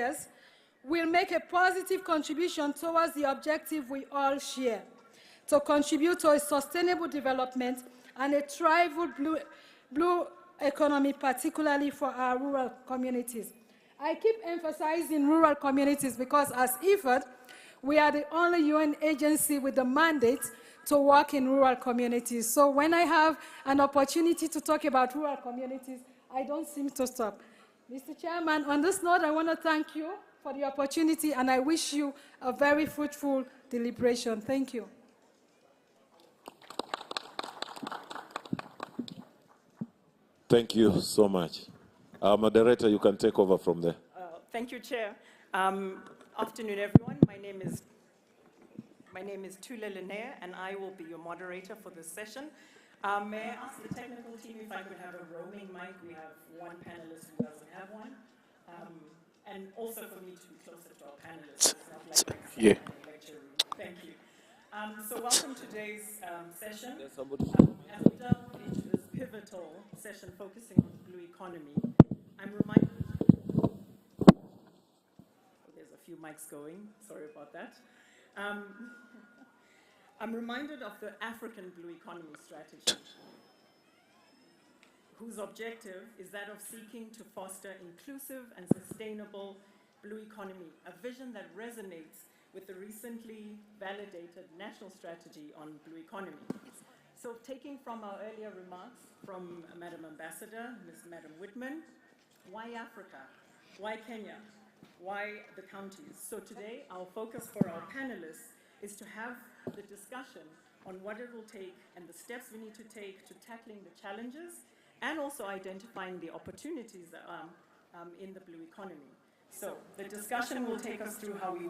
years will make a positive contribution towards the objective we all share, to contribute to a sustainable development and a thriving blue economy, particularly for our rural communities. I keep emphasizing rural communities because as IFAD, we are the only UN agency with the mandate to work in rural communities. So when I have an opportunity to talk about rural communities, I don't seem to stop. Mr. Chairman, on this note, I want to thank you for the opportunity, and I wish you a very fruitful deliberation. Thank you. Thank you so much. Moderator, you can take over from there. Thank you, Chair. Afternoon, everyone. My name is Tule Linnea, and I will be your moderator for this session. May I ask the technical team if I could have a roaming mic? We have one panelist who doesn't have one. And also for me to be closer to our panelists. It's not like Yeah. lecture room. Thank you. So welcome to today's session. As we delve into this pivotal session focusing on the blue economy, I'm reminded, there's a few mics going, sorry about that. I'm reminded of the African Blue Economy Strategy, whose objective is that of seeking to foster inclusive and sustainable blue economy, a vision that resonates with the recently validated national strategy on blue economy. So taking from our earlier remarks from Madam Ambassador, Madam Whitman, why Africa? Why Kenya? Why the counties? So today, our focus for our panelists is to have the discussion on what it will take and the steps we need to take to tackling the challenges and also identifying the opportunities that are in the blue economy. So the discussion will take us through how we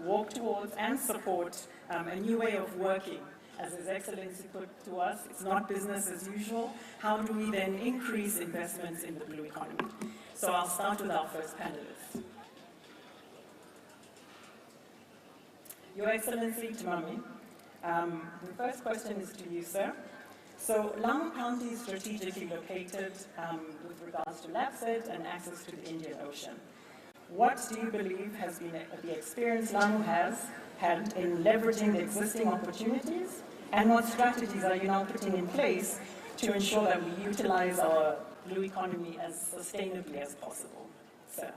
walk towards and support a new way of working. As His Excellency put to us, it's not business as usual. How do we then increase investments in the blue economy? So I'll start with our first panelist. Your Excellency Timami, the first question is to you, sir. So Lamu County is strategically located with regards to LAPSET and access to the Indian Ocean. What do you believe has been the experience Lamu has had in leveraging the existing opportunities, and what strategies are you now putting in place to ensure that we utilize our blue economy as sustainably as possible? Sir.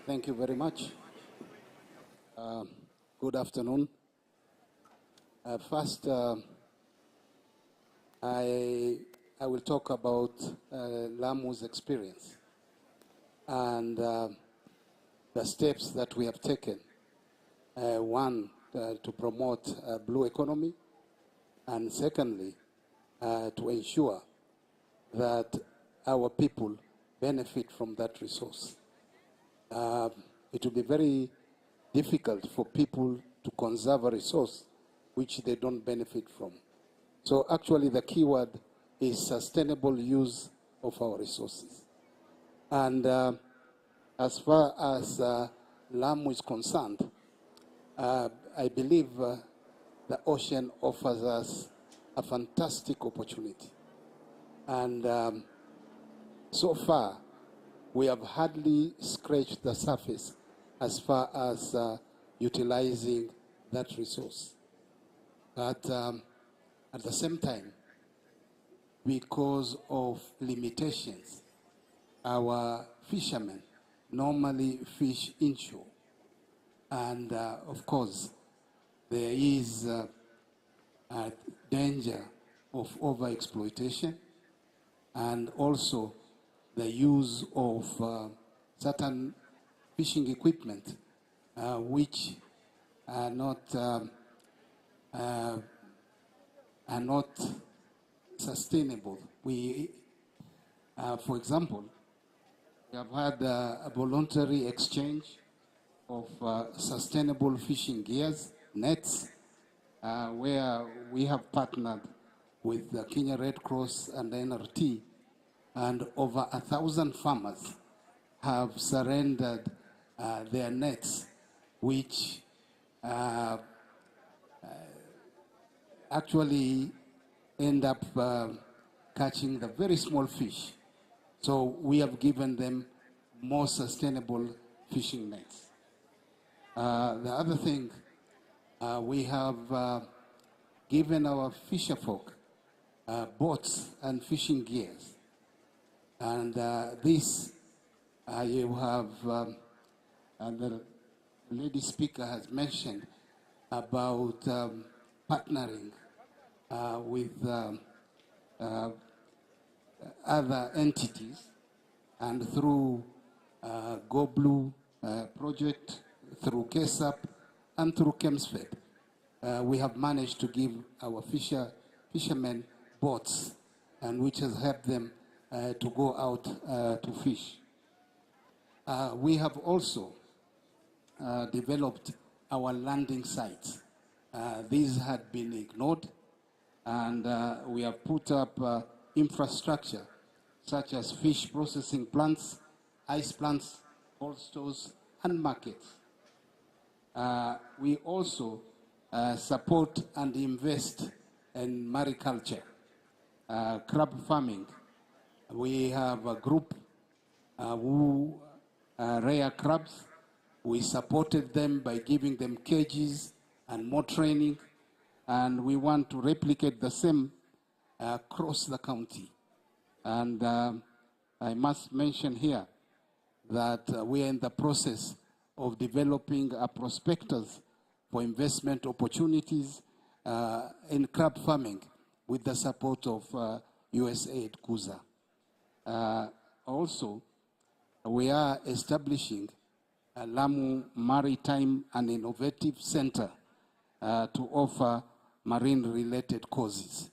Thank you very much. Good afternoon. First, I will talk about Lamu's experience and the steps that we have taken. One, to promote blue economy, and secondly, to ensure that our people benefit from that resource. It will be very difficult for people to conserve a resource which they don't benefit from. So actually the key word is sustainable use of our resources. And as far as Lamu is concerned, I believe the ocean offers us a fantastic opportunity. And so far, we have hardly scratched the surface as far as utilizing that resource. But at the same time, because of limitations, our fishermen normally fish inshore. And of course, there is a danger of overexploitation and also the use of certain fishing equipment which are not sustainable. We, for example, we have had a voluntary exchange of sustainable fishing gears, nets, where we have partnered with the Kenya Red Cross and the NRT, and over 1,000 farmers have surrendered their nets, which actually end up catching the very small fish. So we have given them more sustainable fishing nets. The other thing, we have given our fisherfolk boats and fishing gears. And this, you have, and the lady speaker has mentioned about partnering with other entities, and through Go Blue project, through KESAP, and through KEMSFED, we have managed to give our fishermen boats, and which has helped them to go out to fish. We have also developed our landing sites. These had been ignored, and we have put up infrastructure such as fish processing plants, ice plants, cold stores, and markets. We also support and invest in mariculture, crab farming. We have a group who rear crabs. We supported them by giving them cages and more training, and we want to replicate the same across the county. And I must mention here that we are in the process of developing a prospectus for investment opportunities in crab farming with the support of USAID KUZA. Also, we are establishing a Lamu Maritime and Innovative Center to offer marine-related courses.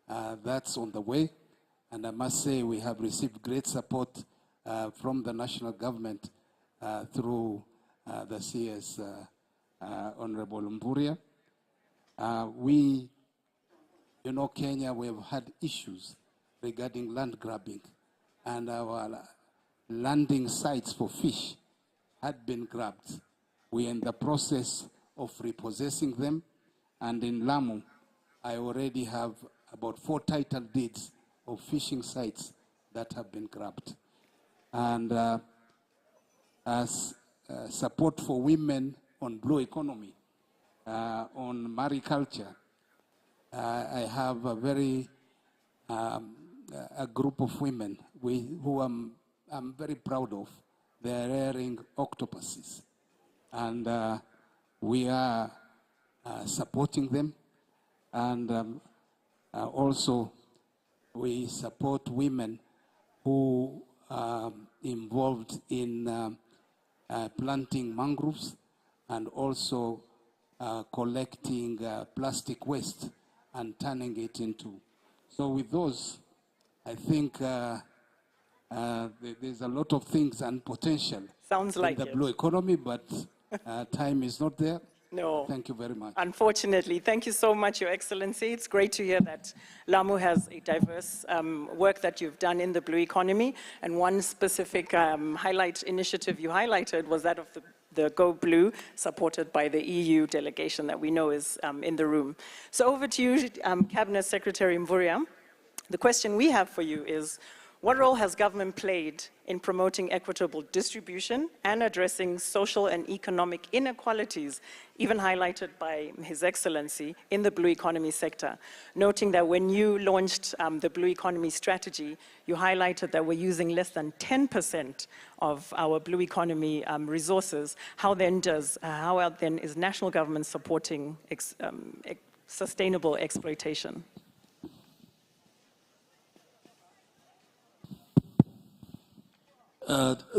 That's on the way, and I must say we have received great support from the national government through the CS Honorable Mburia. We, you know, Kenya, we have had issues regarding land grabbing, and our landing sites for fish had been grabbed. We are in the process of repossessing them, and in Lamu, I already have about 4 title deeds of fishing sites that have been grabbed. And as support for women on blue economy, on mariculture, I have a very a group of women who I'm very proud of. They're rearing octopuses, and we are supporting them, and also we support women who are involved in planting mangroves and also collecting plastic waste and turning it into. So with those, I think there's a lot of things and potential Sounds like in the it. blue economy, but time is not there. No. Thank you very much. Unfortunately, thank you so much, Your Excellency. It's great to hear that Lamu has a diverse work that you've done in the blue economy. And one specific highlight initiative you highlighted was that of the Go Blue, supported by the EU delegation that we know is in the room. So over to you, Cabinet Secretary Mburia. The question we have for you is, what role has government played in promoting equitable distribution and addressing social and economic inequalities, even highlighted by His Excellency, in the blue economy sector? Noting that when you launched the blue economy strategy, you highlighted that we're using less than 10% of our blue economy resources. How then is national government supporting sustainable exploitation?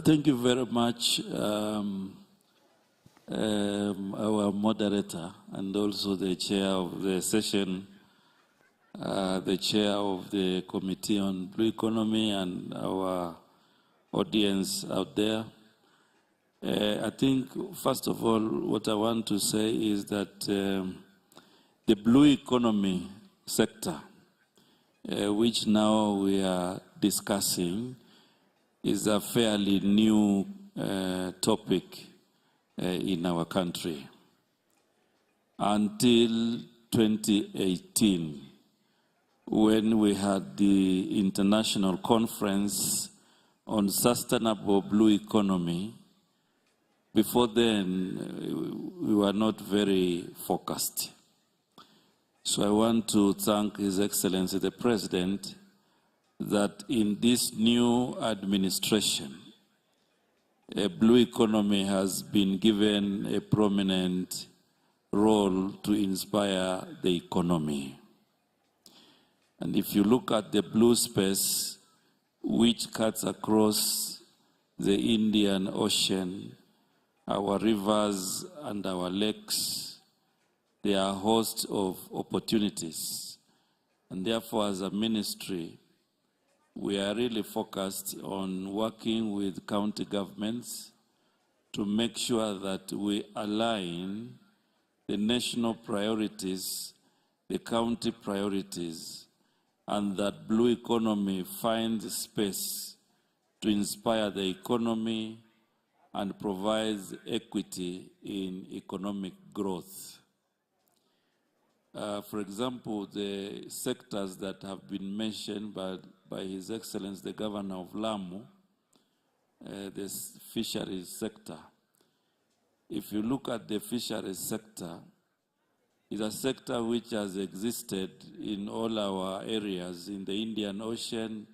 Thank you very much, our moderator, and also the chair of the session, the chair of the Committee on Blue Economy, and our audience out there. I think, first of all, what I want to say is that the blue economy sector, which now we are discussing, is a fairly new topic in our country. Until 2018, when we had the international conference on sustainable blue economy. Before then, we were not very focused. So I want to thank His Excellency the President that in this new administration, a blue economy has been given a prominent role to inspire the economy. And if you look at the blue space, which cuts across the Indian Ocean, our rivers and our lakes, they are a host of opportunities. And therefore, as a ministry, we are really focused on working with county governments to make sure that we align the national priorities, the county priorities, and that blue economy finds space to inspire the economy and provides equity in economic growth. For example, the sectors that have been mentioned by His Excellency the Governor of Lamu, the fisheries sector. If you look at the fisheries sector, it's a sector which has existed in all our areas, in the Indian Ocean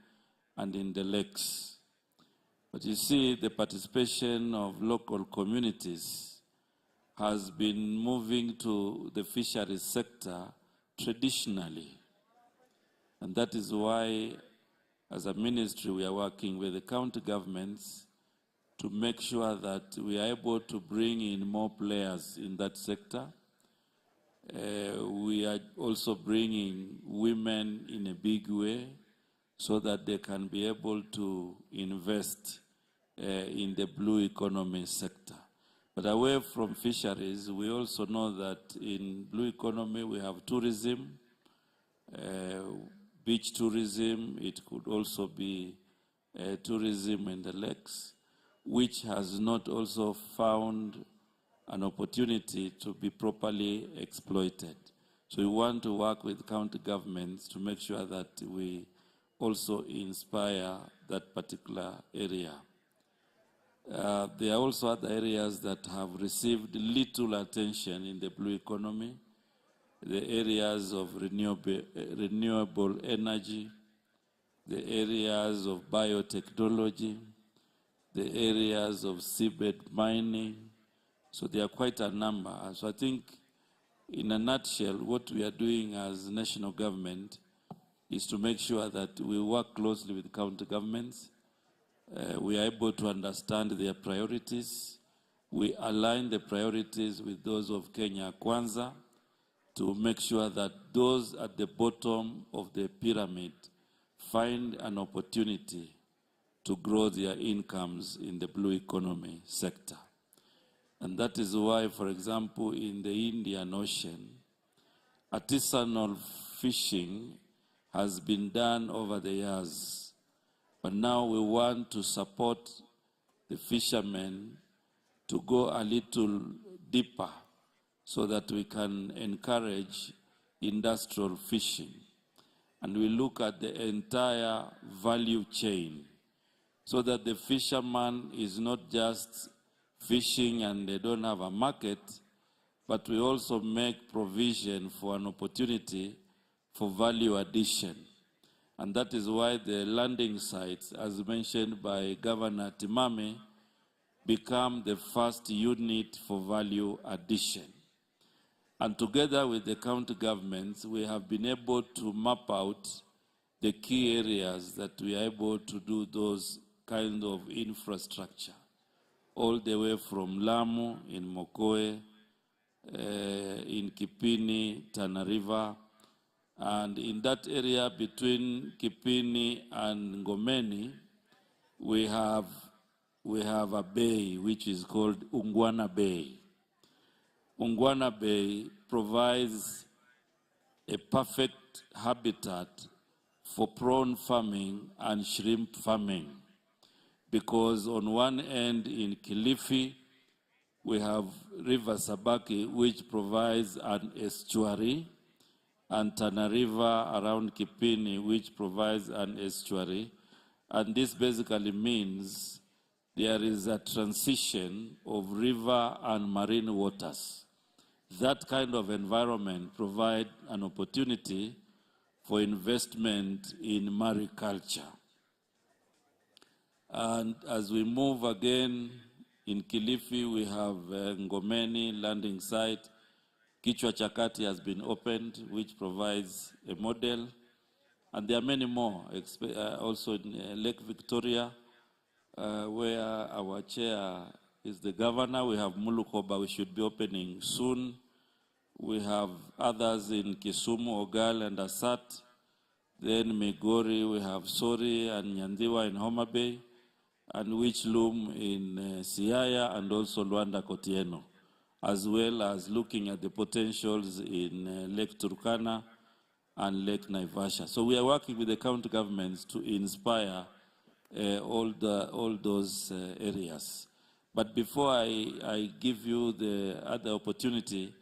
and in the lakes. But you see, the participation of local communities has been moving to the fisheries sector traditionally. And that is why, as a ministry, we are working with the county governments to make sure that we are able to bring in more players in that sector. We are also bringing women in a big way so that they can be able to invest in the blue economy sector. But away from fisheries, we also know that in blue economy we have tourism, beach tourism. It could also be tourism in the lakes, which has not also found an opportunity to be properly exploited. So we want to work with county governments to make sure that we also inspire that particular area. There are also other areas that have received little attention in the blue economy, the areas of renewable energy, the areas of biotechnology, the areas of seabed mining. So there are quite a number. So I think, in a nutshell, what we are doing as national government is to make sure that we work closely with county governments. We are able to understand their priorities. We align the priorities with those of Kenya Kwanza to make sure that those at the bottom of the pyramid find an opportunity to grow their incomes in the blue economy sector. And that is why, for example, in the Indian Ocean, artisanal fishing has been done over the years. But now we want to support the fishermen to go a little deeper so that we can encourage industrial fishing. And we look at the entire value chain so that the fisherman is not just fishing and they don't have a market, but we also make provision for an opportunity for value addition. And that is why the landing sites, as mentioned by Governor Timame, become the first unit for value addition. And together with the county governments, we have been able to map out the key areas that we are able to do those kind of infrastructure, all the way from Lamu, in Mokoe, in Kipini, Tana River, and in that area between Kipini and Ngomeni, we have a bay which is called Ungwana Bay. Ungwana Bay provides a perfect habitat for prawn farming and shrimp farming, because on one end in Kilifi, we have River Sabaki, which provides an estuary, and Tana River around Kipini, which provides an estuary. And this basically means there is a transition of river and marine waters. That kind of environment provides an opportunity for investment in mariculture. And as we move again, in Kilifi, we have Ngomeni landing site. Kichwa Chakati has been opened, which provides a model. And there are many more, also in Lake Victoria, where our chair is the governor. We have Mulukoba, we should be opening soon. We have others in Kisumu, Ogal, and Asat. Then Migori, we have Sori and Nyandiwa in Homa Bay, and Wichlum in Siaya, and also Luanda Kotieno, as well as looking at the potentials in Lake Turkana and Lake Naivasha. So we are working with the county governments to inspire all those areas. But before I give you the other opportunity,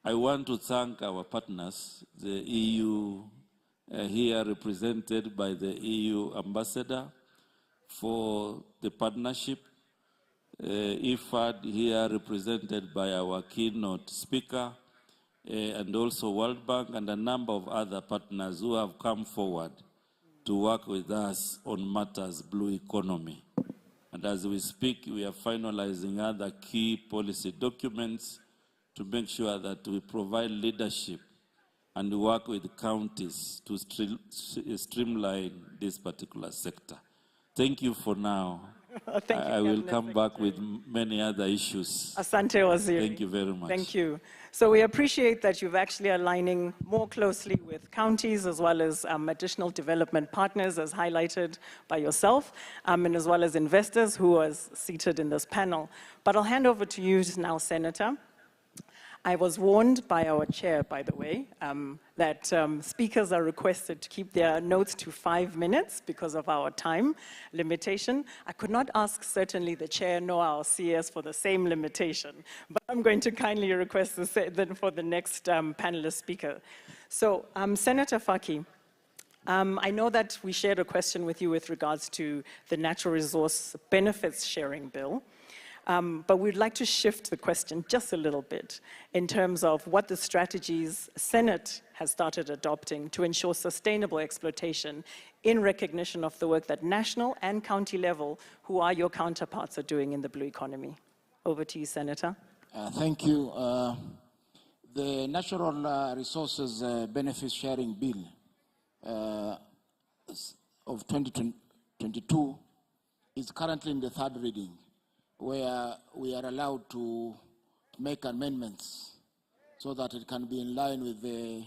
I want to thank our partners, the EU here represented by the EU ambassador for the partnership, IFAD here represented by our keynote speaker, and also World Bank and a number of other partners who have come forward to work with us on matters blue economy. And as we speak, we are finalizing other key policy documents to make sure that we provide leadership and work with counties to streamline this particular sector. Thank you for now. Thank you, I will Cabinet come back Secretary. with many other issues. Asante Waziri. Thank you very much. Thank you. So we appreciate that you've actually aligning more closely with counties as well as additional development partners as highlighted by yourself, and as well as investors who are seated in this panel. But I'll hand over to you now, Senator. I was warned by our chair, by the way, that speakers are requested to keep their notes to 5 minutes because of our time limitation. I could not ask certainly the chair nor our CS for the same limitation, but I'm going to kindly request then for the next panelist speaker. So, Senator Faki, I know that we shared a question with you with regards to the Natural Resource Benefits Sharing Bill. But we'd like to shift the question just a little bit in terms of what the strategies Senate has started adopting to ensure sustainable exploitation in recognition of the work that national and county level, who are your counterparts, are doing in the blue economy. Over to you, Senator. Thank you. The Natural Resources Benefits Sharing Bill of 2022 is currently in the third reading, where we are allowed to make amendments so that it can be in line with the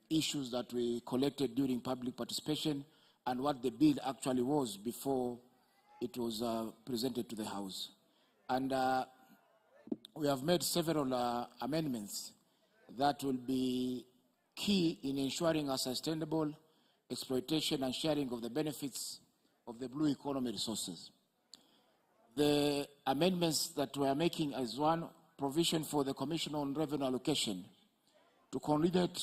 issues that we collected during public participation and what the bill actually was before it was presented to the House. And we have made several amendments that will be key in ensuring a sustainable exploitation and sharing of the benefits of the blue economy resources. The amendments that we are making is one, provision for the Commission on Revenue Allocation to coordinate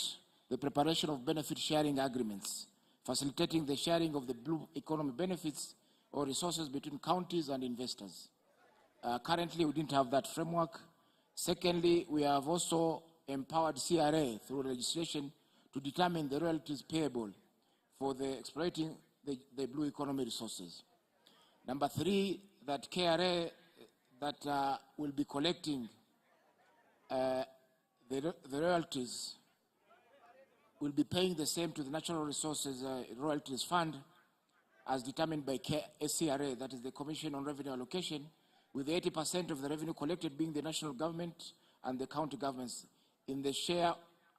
the preparation of benefit sharing agreements, facilitating the sharing of the blue economy benefits or resources between counties and investors. Currently, we didn't have that framework. Secondly, we have also empowered CRA through legislation to determine the royalties payable for the exploiting the blue economy resources. Number three, that KRA that will be collecting the royalties will be paying the same to the Natural Resources Royalties Fund as determined by SCRA, that is the Commission on Revenue Allocation, with 80% of the revenue collected being the national government and the county governments in the share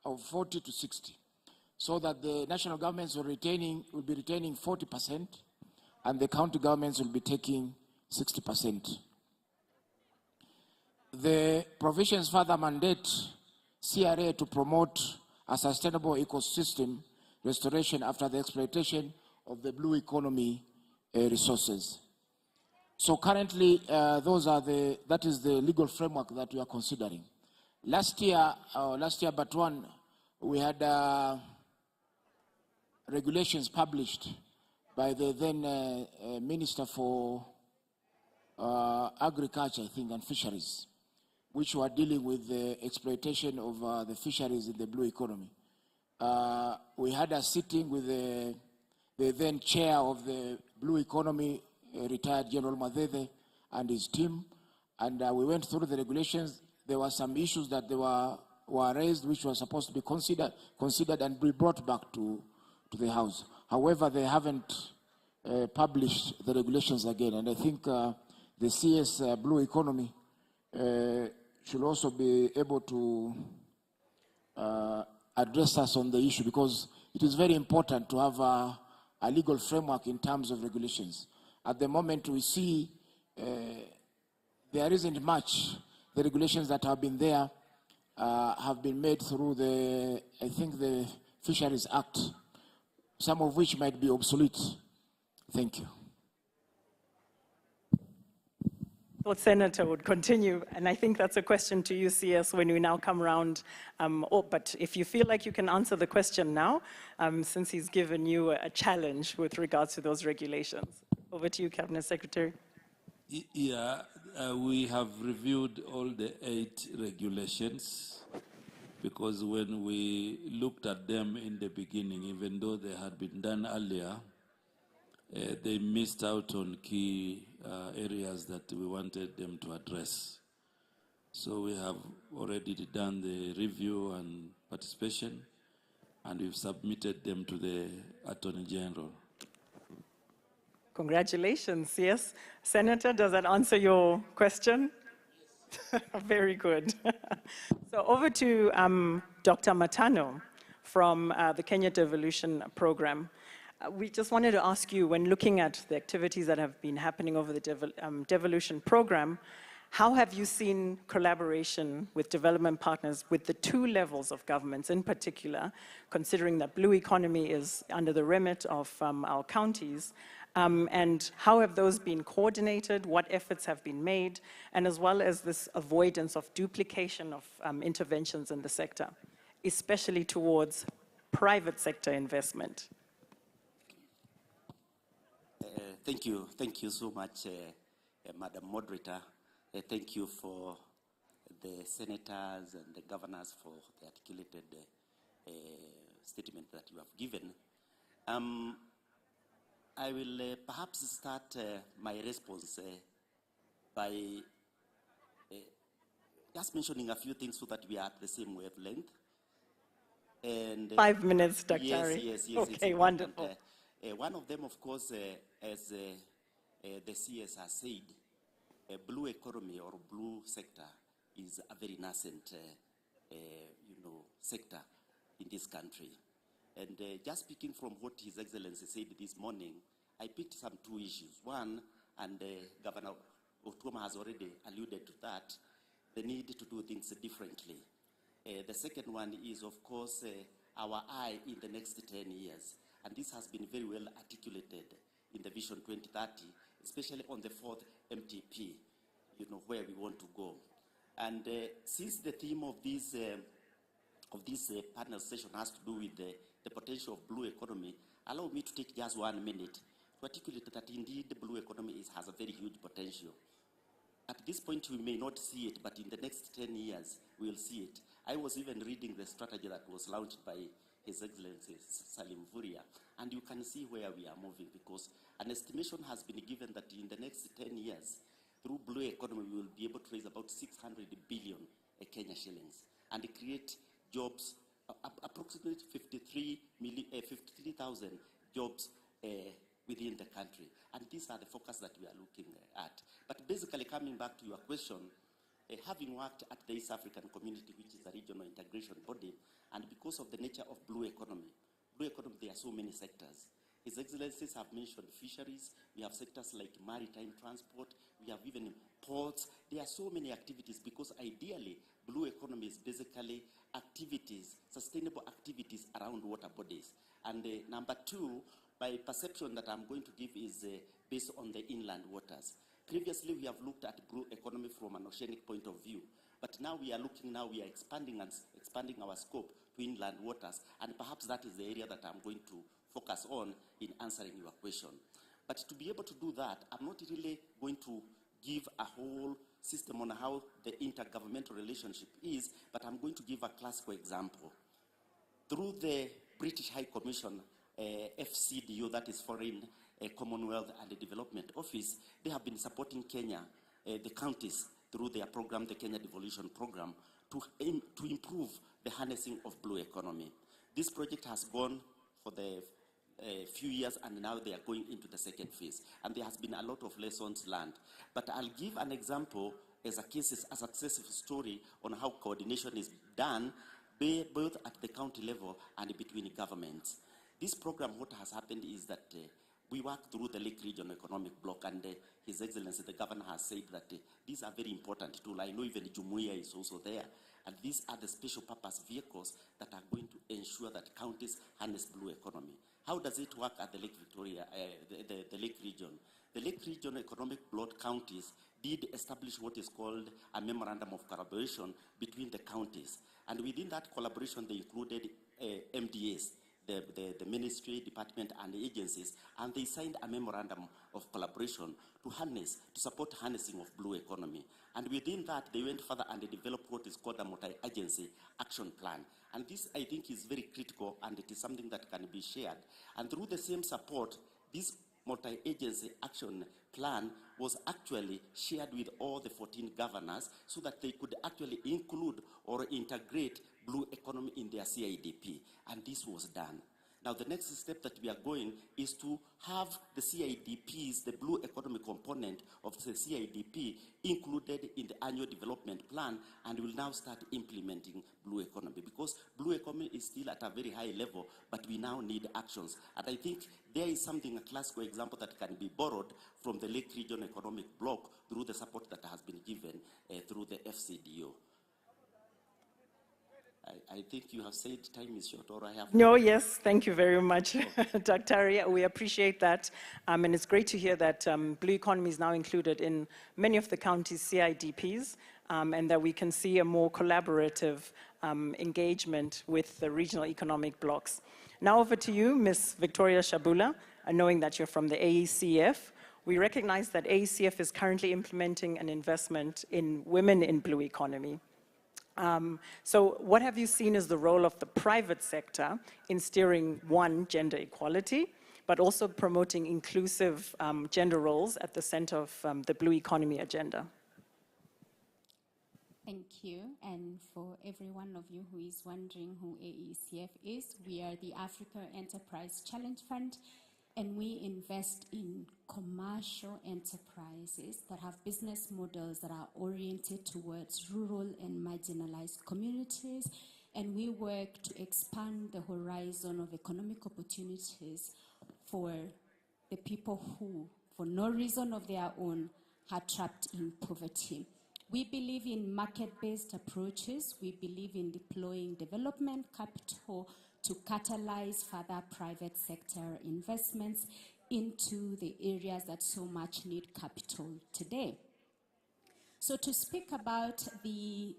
of 40 to 60. So that the national governments will be retaining 40% and the county governments will be taking 60%. The provisions further mandate CRA to promote a sustainable ecosystem restoration after the exploitation of the blue economy resources. So currently, that is the legal framework that we are considering. Last year but one, we had regulations published by the then Minister for Agriculture, I think, and Fisheries, which were dealing with the exploitation of the fisheries in the blue economy. We had a sitting with the then chair of the blue economy, retired General Madede, and his team, and we went through the regulations. There were some issues that were raised which were supposed to be considered and be brought back to the House. However, they haven't published the regulations again, and I think the CS blue economy should also be able to address us on the issue, because it is very important to have a legal framework in terms of regulations. At the moment, we see there isn't much. The regulations that have been there have been made through I think the Fisheries Act, some of which might be obsolete. Thank you. Thought Senator would continue, and I think that's a question to you, CS, when we now come around. But if you feel like you can answer the question now, since he's given you a challenge with regards to those regulations. Over to you, Cabinet Secretary. Yeah, we have reviewed all the 8 regulations, because when we looked at them in the beginning, even though they had been done earlier, they missed out on key areas that we wanted them to address. So we have already done the review and participation, and we've submitted them to the Attorney General. Congratulations, yes. Senator, does that answer your question? Very good. So over to Dr. Matano from the Kenya Devolution Program. We just wanted to ask you, when looking at the activities that have been happening over the Devolution Program, how have you seen collaboration with development partners with the 2 levels of governments in particular, considering that blue economy is under the remit of our counties, and how have those been coordinated, what efforts have been made, and as well as this avoidance of duplication of interventions in the sector, especially towards private sector investment? Thank you so much, Madam Moderator. Thank you for the senators and the governors for the articulated statement that you have given. I will perhaps start my response by just mentioning a few things so that we are at the same wavelength. And 5 minutes, Dr. Yes. Okay, wonderful. One of them, of course, as the CS has said, blue economy or blue sector is a very nascent, sector in this country. And just speaking from what His Excellency said this morning, I picked some 2 issues. One, and Governor Otuoma has already alluded to that, the need to do things differently. The second one is, of course, our eye in the next 10 years. And this has been very well articulated in the Vision 2030, especially on the 4th MTP, where we want to go. And since the theme of this panel session has to do with the potential of blue economy, allow me to take just 1 minute to articulate that indeed the blue economy has a very huge potential. At this point, we may not see it, but in the next 10 years, we'll see it. I was even reading the strategy that was launched by His Excellency Salim Vuria, and you can see where we are moving, because an estimation has been given that in the next 10 years, through blue economy, we will be able to raise about 600 billion Kenya shillings and create jobs, approximately 53,000 jobs within the country. And these are the focus that we are looking at. But basically, coming back to your question, having worked at the East African Community, which is a regional integration body, and because of the nature of blue economy, there are so many sectors. His Excellencies have mentioned fisheries. We have sectors like maritime transport. We have even ports. There are so many activities, because ideally, blue economy is basically activities, sustainable activities around water bodies. And number 2, my perception that I'm going to give is based on the inland waters. Previously, we have looked at blue economy from an oceanic point of view, But now we are looking, now we are expanding our scope to inland waters, and perhaps that is the area that I'm going to focus on in answering your question. But to be able to do that, I'm not really going to give a whole system on how the intergovernmental relationship is, but I'm going to give a classical example. Through the British High Commission, FCDO, that is Foreign Commonwealth and Development Office, they have been supporting Kenya, the counties, through their program, the Kenya Devolution program, to improve the harnessing of blue economy. This project has gone for the few years, and now they are going into the second phase. And there has been a lot of lessons learned. But I'll give an example as a successful story on how coordination is done, both at the county level and between governments. This program, what has happened is that we work through the Lake Region Economic Bloc, and His Excellency, the Governor, has said that these are very important tools. I know even Jumuiya is also there. And these are the special purpose vehicles that are going to ensure that counties harness blue economy. How does it work at the Lake Victoria, the Lake Region? The Lake Region Economic Bloc counties did establish what is called a memorandum of collaboration between the counties. And within that collaboration, they included MDAs, the ministry, department, and agencies, and they signed a memorandum of collaboration to support harnessing of blue economy. And within that, they went further and they developed what is called a multi-agency action plan. And this, I think, is very critical, and it is something that can be shared. And through the same support, this multi-agency action plan was actually shared with all the 14 governors so that they could actually include or integrate blue economy in their CIDP. And this was done. Now, the next step that we are going is to have the CIDPs, the blue economy component of the CIDP, included in the annual development plan, and we'll now start implementing blue economy, because blue economy is still at a very high level, but we now need actions. And I think there is something, a classical example that can be borrowed from the Lake Region Economic Bloc through the support that has been given through the FCDO. I think you have said time is short, or I have... No, yes, thank you very much, Dr. Aria. We appreciate that. And it's great to hear that blue economy is now included in many of the county's CIDPs, and that we can see a more collaborative engagement with the regional economic blocks. Now over to you, Ms. Victoria Shabula, knowing that you're from the AECF. We recognize that AECF is currently implementing an investment in women in blue economy. So what have you seen as the role of the private sector in steering, one, gender equality, but also promoting inclusive gender roles at the center of the blue economy agenda? Thank you. And for every one of you who is wondering who AECF is, we are the Africa Enterprise Challenge Fund, and we invest in commercial enterprises that have business models that are oriented towards rural and marginalized communities. And we work to expand the horizon of economic opportunities for the people who, for no reason of their own, are trapped in poverty. We believe in market-based approaches. We believe in deploying development capital to catalyze further private sector investments into the areas that so much need capital today. So to speak about the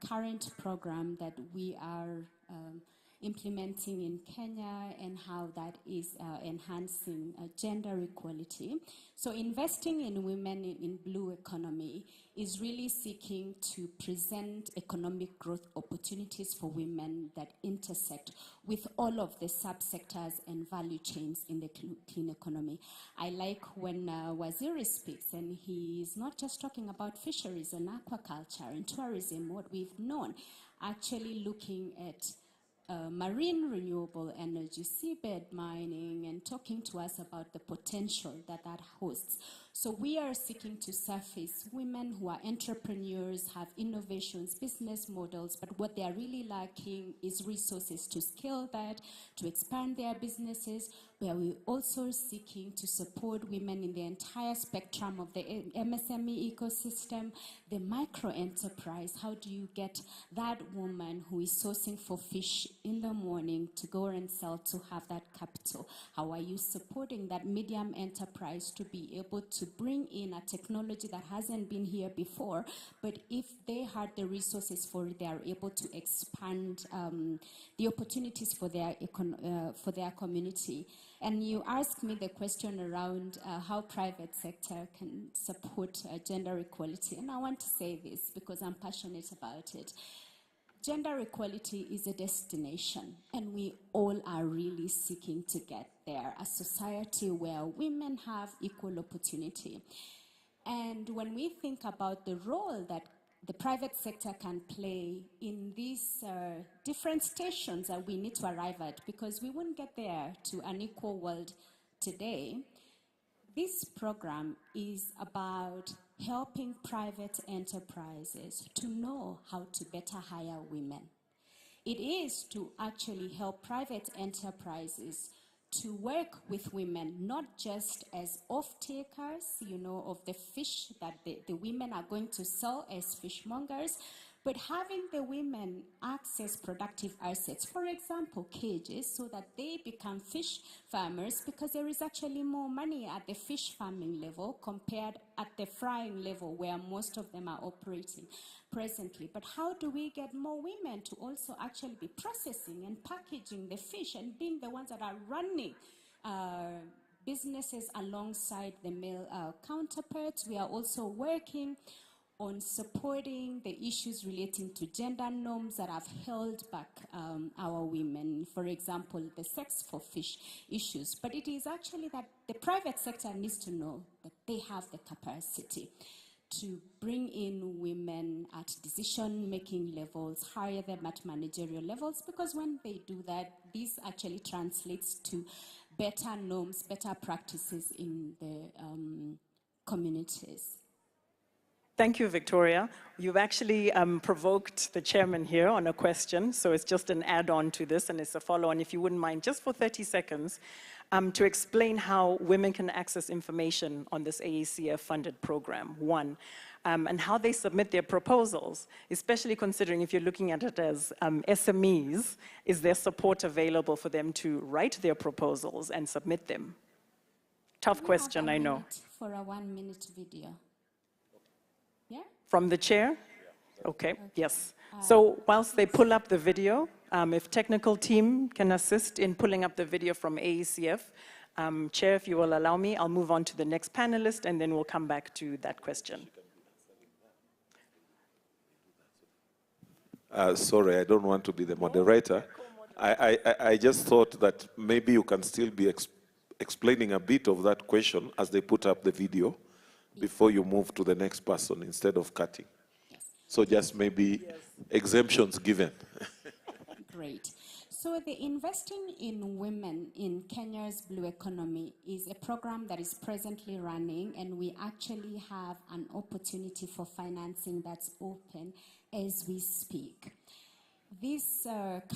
current program that we are implementing in Kenya and how that is enhancing gender equality. So investing in women in blue economy is really seeking to present economic growth opportunities for women that intersect with all of the subsectors and value chains in the clean economy. I like when Waziri speaks, and he is not just talking about fisheries and aquaculture and tourism, what we've known, actually looking at marine renewable energy, seabed mining, and talking to us about the potential that that hosts. So we are seeking to surface women who are entrepreneurs, have innovations, business models, but what they are really lacking is resources to scale that, to expand their businesses. Where we're also seeking to support women in the entire spectrum of the MSME ecosystem, the micro enterprise. How do you get that woman who is sourcing for fish in the morning to go and sell to have that capital? How are you supporting that medium enterprise to be able to to bring in a technology that hasn't been here before, but if they had the resources for it, they are able to expand the opportunities for their community. And you asked me the question around how private sector can support gender equality, and I want to say this because I'm passionate about it. Gender equality is a destination, and we all are really seeking to get there, a society where women have equal opportunity. And when we think about the role that the private sector can play in these different stations that we need to arrive at, because we wouldn't get there to an equal world today, this program is about helping private enterprises to know how to better hire women. It is to actually help private enterprises to work with women, not just as off-takers, of the fish that the women are going to sell as fishmongers, but having the women access productive assets, for example, cages, so that they become fish farmers, because there is actually more money at the fish farming level compared at the frying level, where most of them are operating presently. But how do we get more women to also actually be processing and packaging the fish and being the ones that are running businesses alongside the male counterparts? We are also working on supporting the issues relating to gender norms that have held back our women, for example, the sex for fish issues. But it is actually that the private sector needs to know that they have the capacity to bring in women at decision-making levels, hire them at managerial levels, because when they do that, this actually translates to better norms, better practices in the communities. Thank you, Victoria. You've actually provoked the chairman here on a question, so it's just an add-on to this, and it's a follow-on, if you wouldn't mind, just for 30 seconds, to explain how women can access information on this AECF-funded program, one, and how they submit their proposals, especially considering if you're looking at it as SMEs, is there support available for them to write their proposals and submit them? Tough question, I know. For a 1-minute video. Yeah? From the chair? Okay, yes. So whilst they pull up the video, if technical team can assist in pulling up the video from AECF, Chair, if you will allow me, I'll move on to the next panelist and then we'll come back to that question. Sorry, I don't want to be the moderator. I just thought that maybe you can still be explaining a bit of that question as they put up the video before you move to the next person instead of cutting. Yes. So just maybe exemptions given. Great. So the Investing in Women in Kenya's Blue Economy is a program that is presently running, and we actually have an opportunity for financing that's open as we speak. This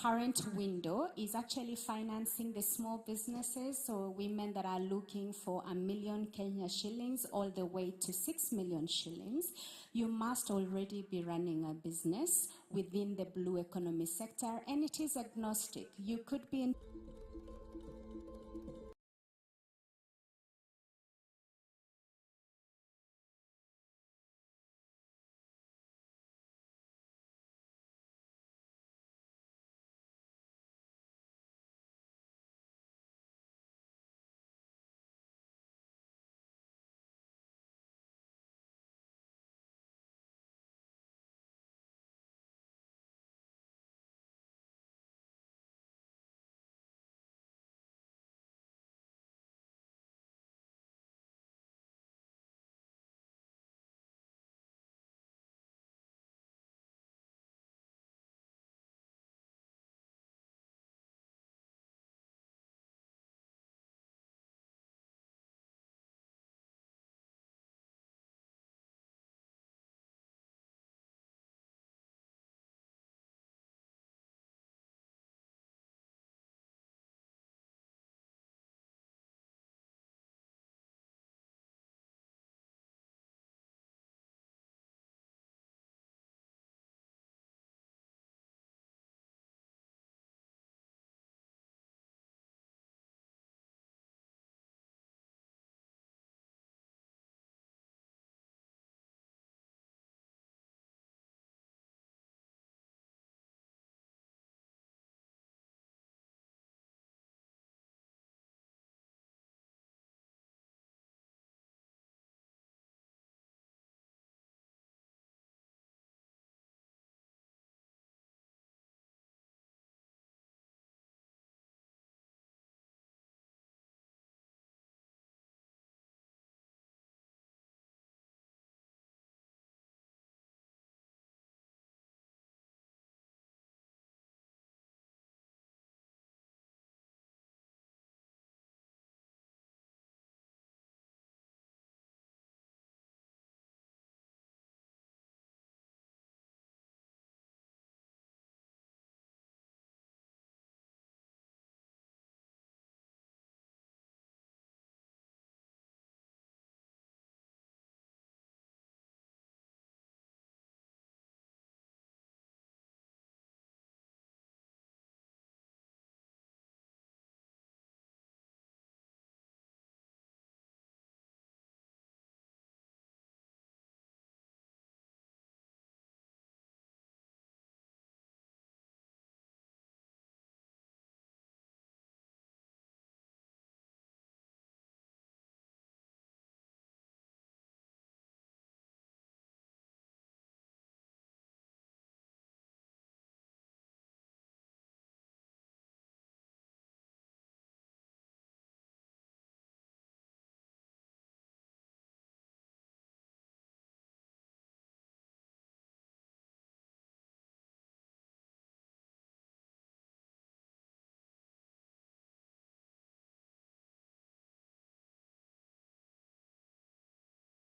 current window is actually financing the small businesses, so women that are looking for 1 million Kenya shillings all the way to 6 million shillings. You must already be running a business within the blue economy sector, and it is agnostic. You could be in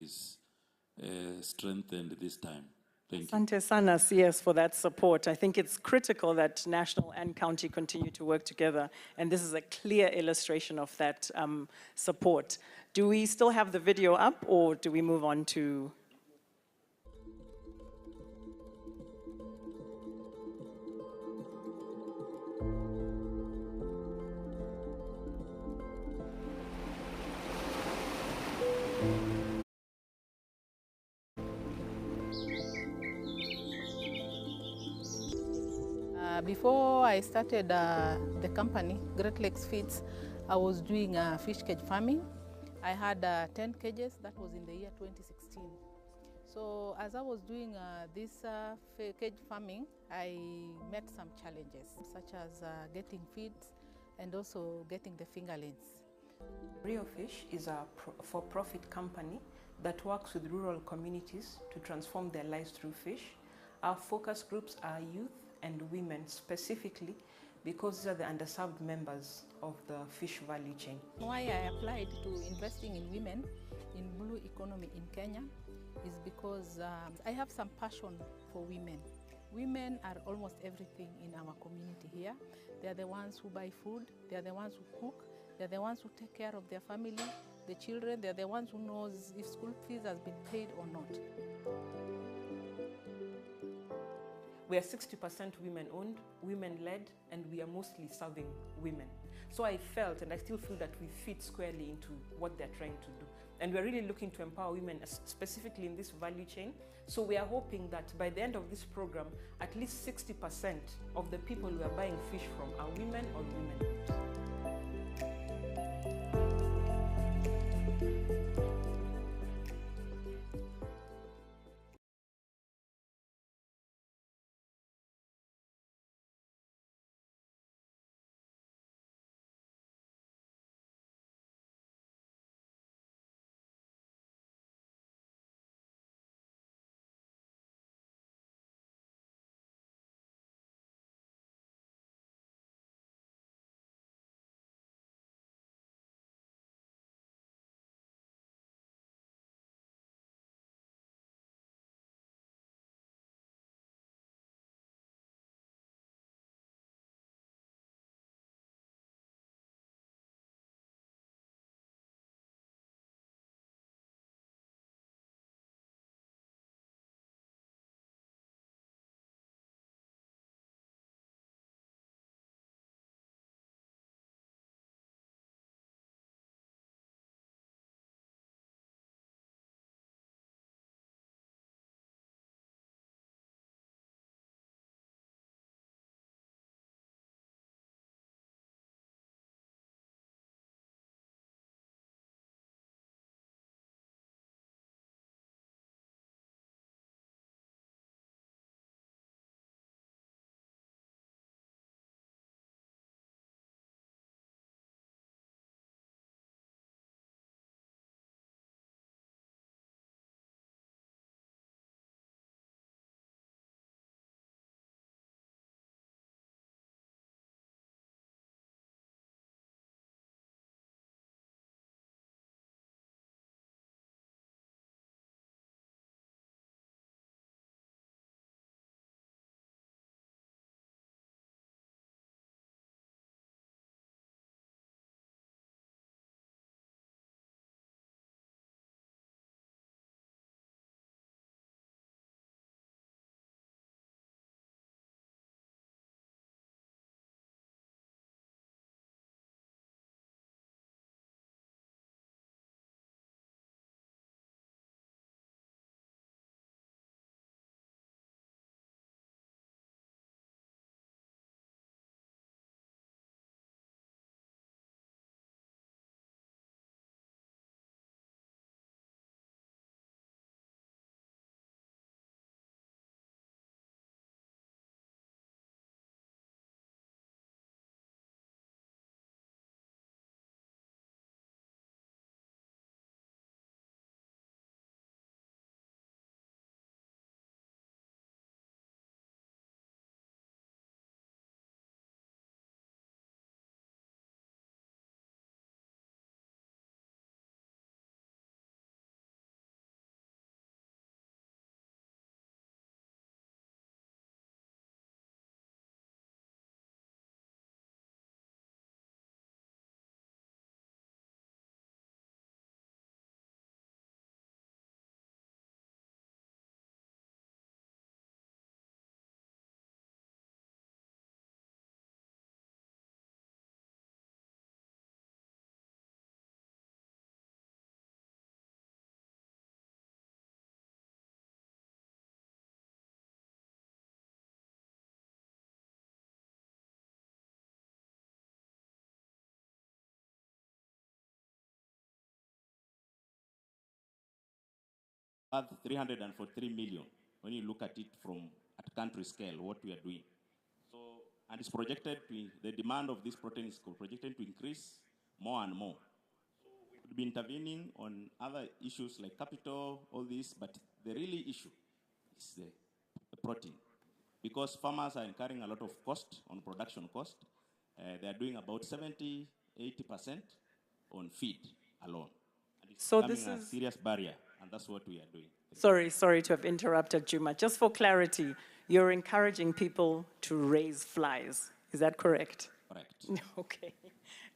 is strengthened this time. Thank you. Asante sana, CS, for that support. I think it's critical that national and county continue to work together, and this is a clear illustration of that support. Do we still have the video up, or do we move on to... Before I started the company, Great Lakes Feeds, I was doing fish cage farming. I had 10 cages, that was in the year 2016. So as I was doing this cage farming, I met some challenges, such as getting feeds and also getting the fingerlings. Rio Fish is a for-profit company that works with rural communities to transform their lives through fish. Our focus groups are youth and women specifically because these are the underserved members of the fish value chain. Why I applied to investing in women in blue economy in Kenya is because I have some passion for women. Women are almost everything in our community here. They are the ones who buy food, they are the ones who cook, they are the ones who take care of their family, the children, they are the ones who knows if school fees has been paid or not. We are 60% women-owned, women-led, and we are mostly serving women. So I felt, and I still feel, that we fit squarely into what they're trying to do. And we're really looking to empower women, specifically in this value chain. So we are hoping that by the end of this program, at least 60% of the people we are buying fish from are women or women-owned. worth 343 million when you look at it from at country scale, what we are doing. So, and it's projected to, the demand of this protein is projected to increase more and more. So we could be intervening on other issues like capital, all this, but the really issue is the protein. Because farmers are incurring a lot of cost on production cost. They are doing about 70, 80% on feed alone. And it's So becoming this a is- serious barrier, and that's what we are doing. Sorry to have interrupted, Juma. Just for clarity, you're encouraging people to raise flies. Is that correct? Correct. Okay.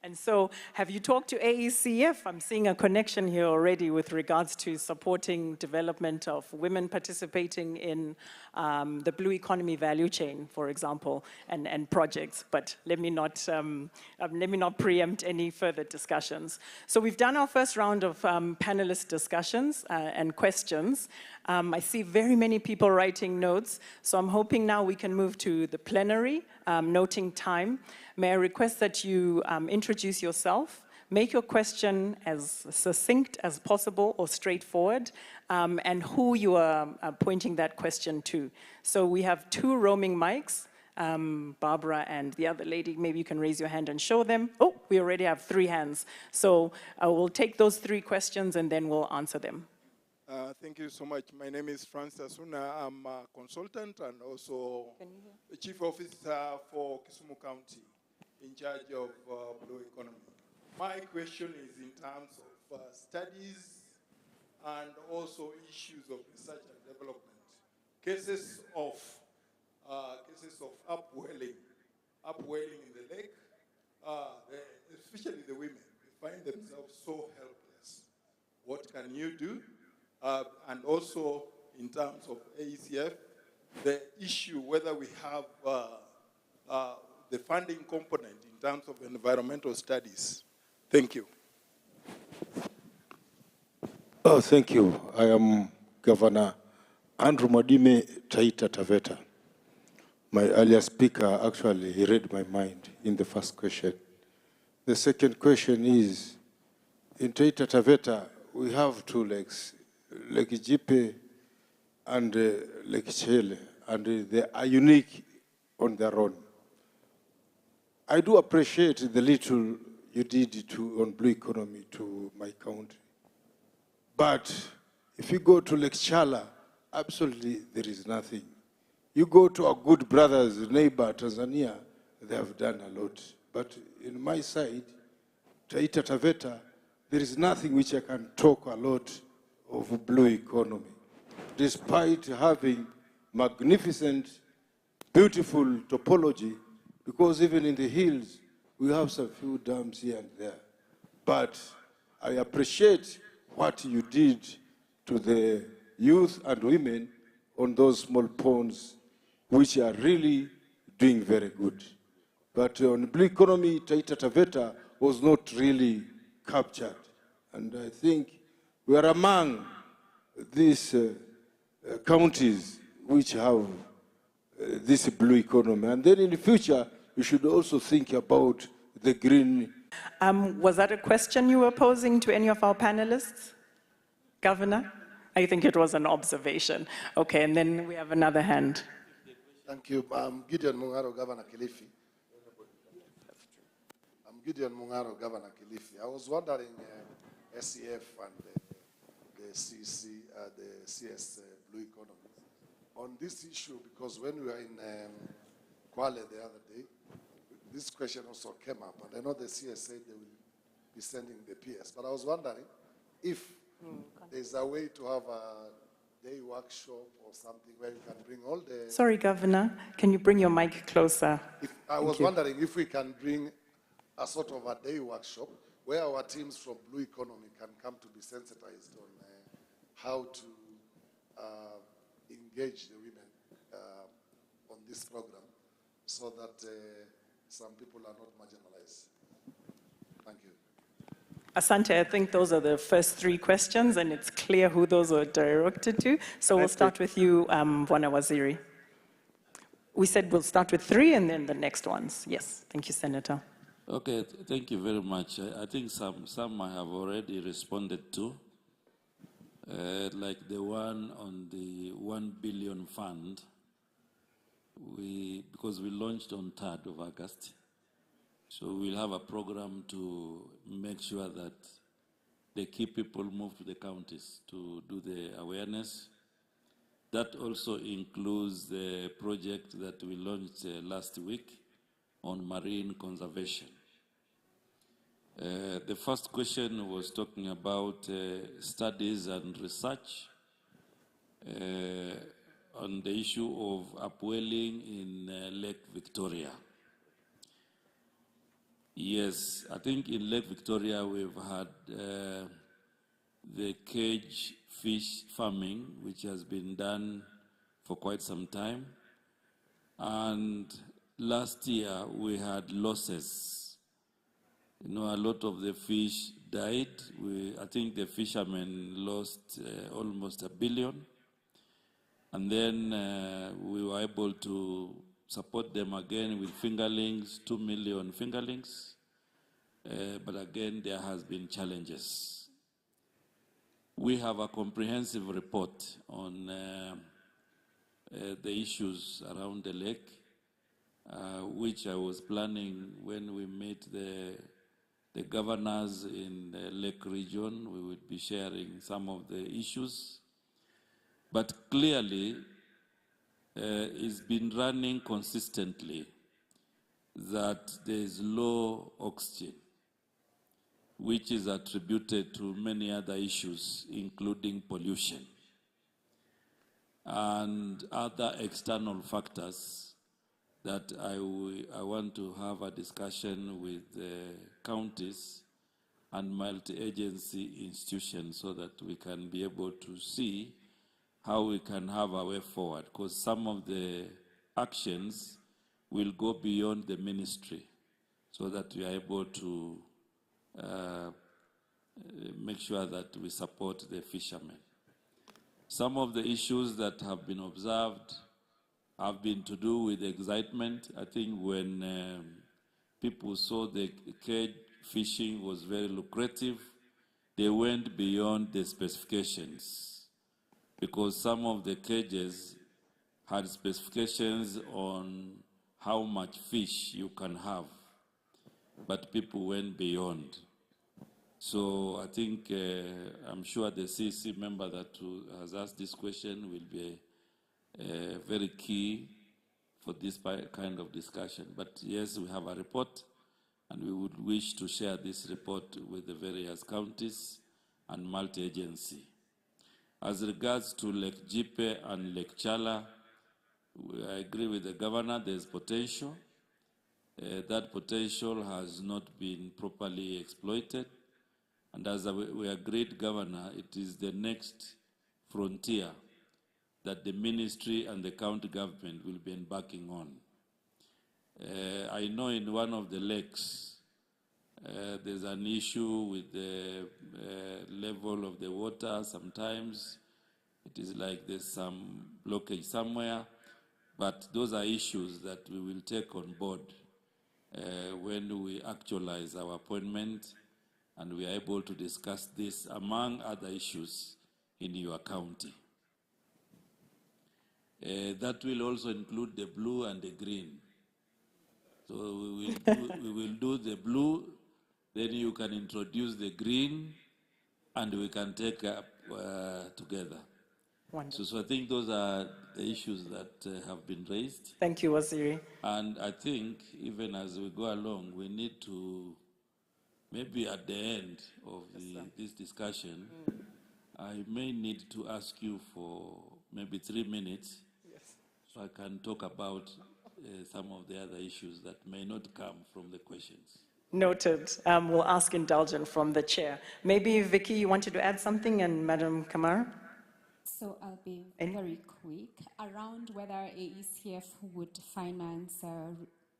And so, have you talked to AECF? I'm seeing a connection here already with regards to supporting development of women participating in the blue economy value chain, for example, and projects. But let me not preempt any further discussions. So we've done our first round of panelist discussions and questions. I see very many people writing notes, so I'm hoping now we can move to the plenary, noting time. May I request that you introduce yourself, make your question as succinct as possible or straightforward, and who you are pointing that question to. So we have 2 roaming mics, Barbara and the other lady. Maybe you can raise your hand and show them. Oh, we already have 3 hands. So we'll take those 3 questions and then we'll answer them. Thank you so much. My name is Francis Asuna. I'm a consultant and also the chief officer for Kisumu County in charge of blue economy. My question is in terms of studies and also issues of research and development. Cases of upwelling in the lake, especially the women, they find themselves so helpless. What can you do? And also in terms of AECF, the issue whether we have the funding component in terms of environmental studies. Thank you. Oh, thank you. I am Governor Andrew Mwadime, Taita Taveta. My earlier speaker, actually, he read my mind in the first question. The second question is, in Taita Taveta, we have 2 lakes, Lake Jipe and Lake Chele, and they are unique on their own. I do appreciate the little you did on blue economy to my country. But if you go to Lake Chala, absolutely there is nothing. You go to our good brothers, neighbor, Tanzania, they have done a lot. But in my side, Taita Taveta, there is nothing which I can talk a lot of blue economy. Despite having magnificent, beautiful topology, because even in the hills, we have some few dams here and there. But I appreciate what you did to the youth and women on those small ponds, which are really doing very good. But on blue economy, Taita Taveta was not really captured. And I think we are among these counties which have this blue economy. And then in the future, we should also think about the green. Was that a question you were posing to any of our panelists, Governor? I think it was an observation. Okay, and then we have another hand. Thank you. I'm Gideon Mungaro, Governor Kilifi. I was wondering, SEF and the CS Blue Economy, on this issue, because when we were in Kwale the other day, this question also came up, and I know the CS said they will be sending the PS, but I was wondering if there's a way to have a day workshop or something where you can bring all the... Sorry, Governor, can you bring your mic closer? I was wondering if we can bring a sort of a day workshop where our teams from Blue Economy can come to be sensitized on how to engage the women on this program so that some people are not marginalized. Thank you. Asante, I think those are the first 3 questions, and it's clear who those are directed to. So we'll start with you, Bwana Waziri. We said we'll start with 3 and then the next ones. Yes, thank you, Senator. Okay, thank you very much. I think some I have already responded to. like the one on the 1 billion fund, because we launched on 3rd of August, so we'll have a program to make sure that the key people move to the counties to do the awareness. That also includes the project that we launched last week on marine conservation. The first question was talking about studies and research on the issue of upwelling in Lake Victoria. Yes, I think in Lake Victoria we've had the cage fish farming, which has been done for quite some time. And last year we had losses. You know, a lot of the fish died. I think the fishermen lost almost $1 billion. And then we were able to support them again with fingerlings, 2 million fingerlings. But again, there has been challenges. We have a comprehensive report on the issues around the lake, which I was planning when we meet the governors in the lake region. We would be sharing some of the issues. But clearly, it's been running consistently that there is low oxygen, which is attributed to many other issues, including pollution and other external factors that I want to have a discussion with the counties and multi-agency institutions so that we can be able to see how we can have a way forward, because some of the actions will go beyond the ministry so that we are able to make sure that we support the fishermen. Some of the issues that have been observed have been to do with excitement. I think when people saw the cage fishing was very lucrative, they went beyond the specifications, because some of the cages had specifications on how much fish you can have, but people went beyond. So I think, I'm sure the CC member that has asked this question will be very key for this kind of discussion. But yes, we have a report, and we would wish to share this report with the various counties and multi-agency. As regards to Lake Jipe and Lake Chala, I agree with the governor, there's potential. That potential has not been properly exploited. And as we agreed, Governor, it is the next frontier that the ministry and the county government will be embarking on. I know in one of the lakes, there's an issue with the level of the water. Sometimes it is like there's some blockage somewhere, but those are issues that we will take on board when we actualize our appointment and we are able to discuss this among other issues in your county. That will also include the blue and the green. So we will do the blue, then you can introduce the green, and we can take up together. Wonderful. So I think those are the issues that have been raised. Thank you, Waziri. And I think even as we go along, we need to, maybe at the end of this discussion, I may need to ask you for maybe 3 minutes, so I can talk about some of the other issues that may not come from the questions. Noted. We'll ask indulgence from the chair. Maybe, Vicky, you wanted to add something, and Madam Kamara? So I'll be very quick. Around whether AECF would finance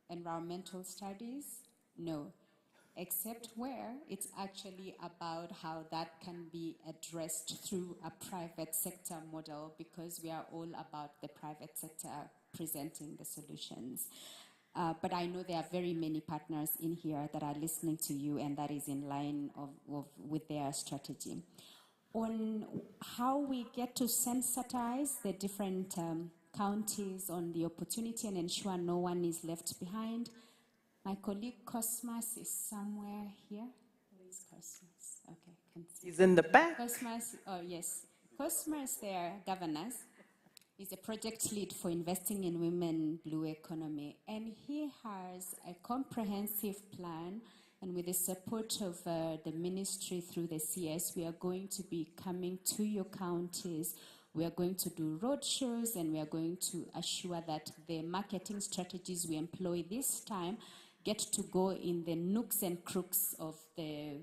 environmental studies, no. Except where it's actually about how that can be addressed through a private sector model, because we are all about the private sector presenting the solutions. But I know there are very many partners in here that are listening to you, and that is in line with their strategy. on how we get to sensitize the different counties on the opportunity and ensure no one is left behind. My colleague Cosmas is somewhere here. Where is Cosmas? Okay, can see. He's in the back. Cosmas, oh yes. Cosmas, their governors, is a project lead for investing in women blue economy, and he has a comprehensive plan. And with the support of the ministry through the CS, we are going to be coming to your counties. We are going to do roadshows, and we are going to assure that the marketing strategies we employ this time get to go in the nooks and crooks of the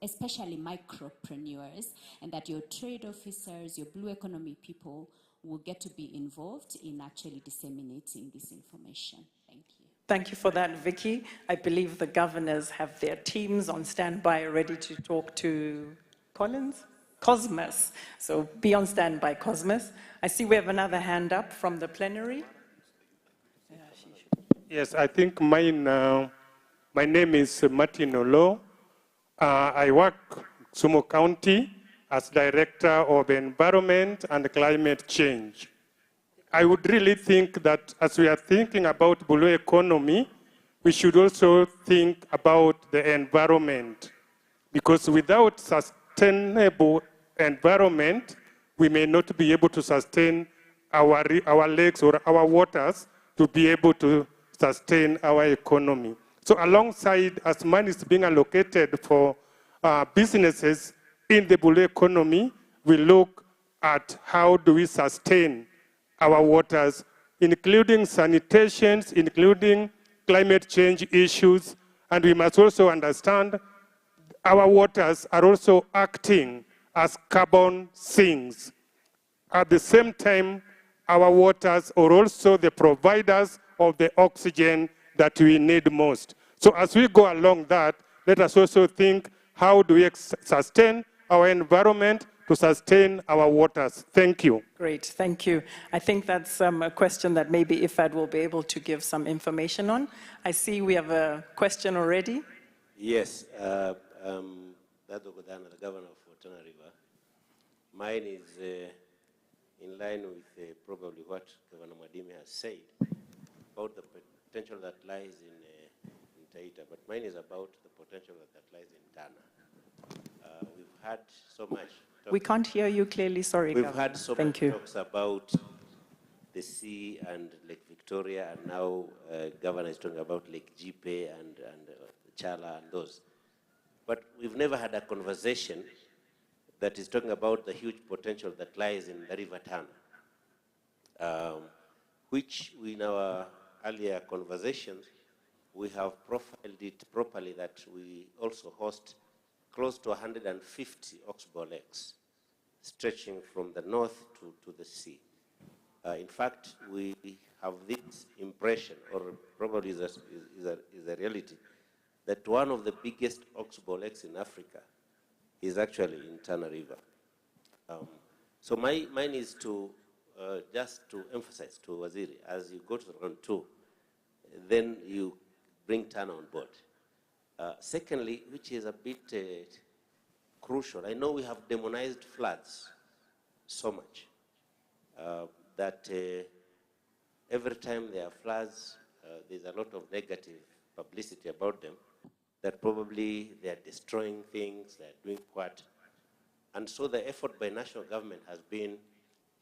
especially micropreneurs, and that your trade officers, your blue economy people will get to be involved in actually disseminating this information. Thank you. Thank you for that, Vicky. I believe the governors have their teams on standby ready to talk to Cosmas. So be on standby, Cosmas. I see we have another hand up from the plenary. Yes, I think mine, my name is Martin Olo. I work Sumo County as Director of Environment and Climate Change. I would really think that as we are thinking about blue economy, we should also think about the environment, because without sustainable environment, we may not be able to sustain our lakes or our waters to be able to sustain our economy. So alongside, as money is being allocated for businesses in the blue economy, we look at how do we sustain our waters, including sanitations, including climate change issues, and we must also understand our waters are also acting as carbon sinks. At the same time, our waters are also the providers of the oxygen that we need most. So as we go along that, let us also think, how do we sustain our environment to sustain our waters? Thank you. Great, thank you. I think that's a question that maybe IFAD will be able to give some information on. I see we have a question already. Yes, Dado Godana, the governor of Tana River. Mine is in line with probably what Governor Mwadime has said about the potential that lies in Taita, but mine is about the potential that lies in Tana. We've had so much. We can't hear you clearly, sorry. We've Governor. had so Thank much you. talks about the sea and Lake Victoria, and now Governor is talking about Lake Jipe and Chala and those. But we've never had a conversation that is talking about the huge potential that lies in the River Tana, which in our earlier conversations, we have profiled it properly that we also host close to 150 oxbow lakes, stretching from the north to the sea. In fact, we have this impression, or probably is a reality, that one of the biggest oxbow lakes in Africa is actually in Tana River. So mine is to just to emphasize to Waziri, as you go to round 2, then you bring Tana on board. Secondly, which is a bit crucial, I know we have demonized floods so much that every time there are floods, there's a lot of negative publicity about them, that probably they are destroying things, they're doing what. And so the effort by national government has been,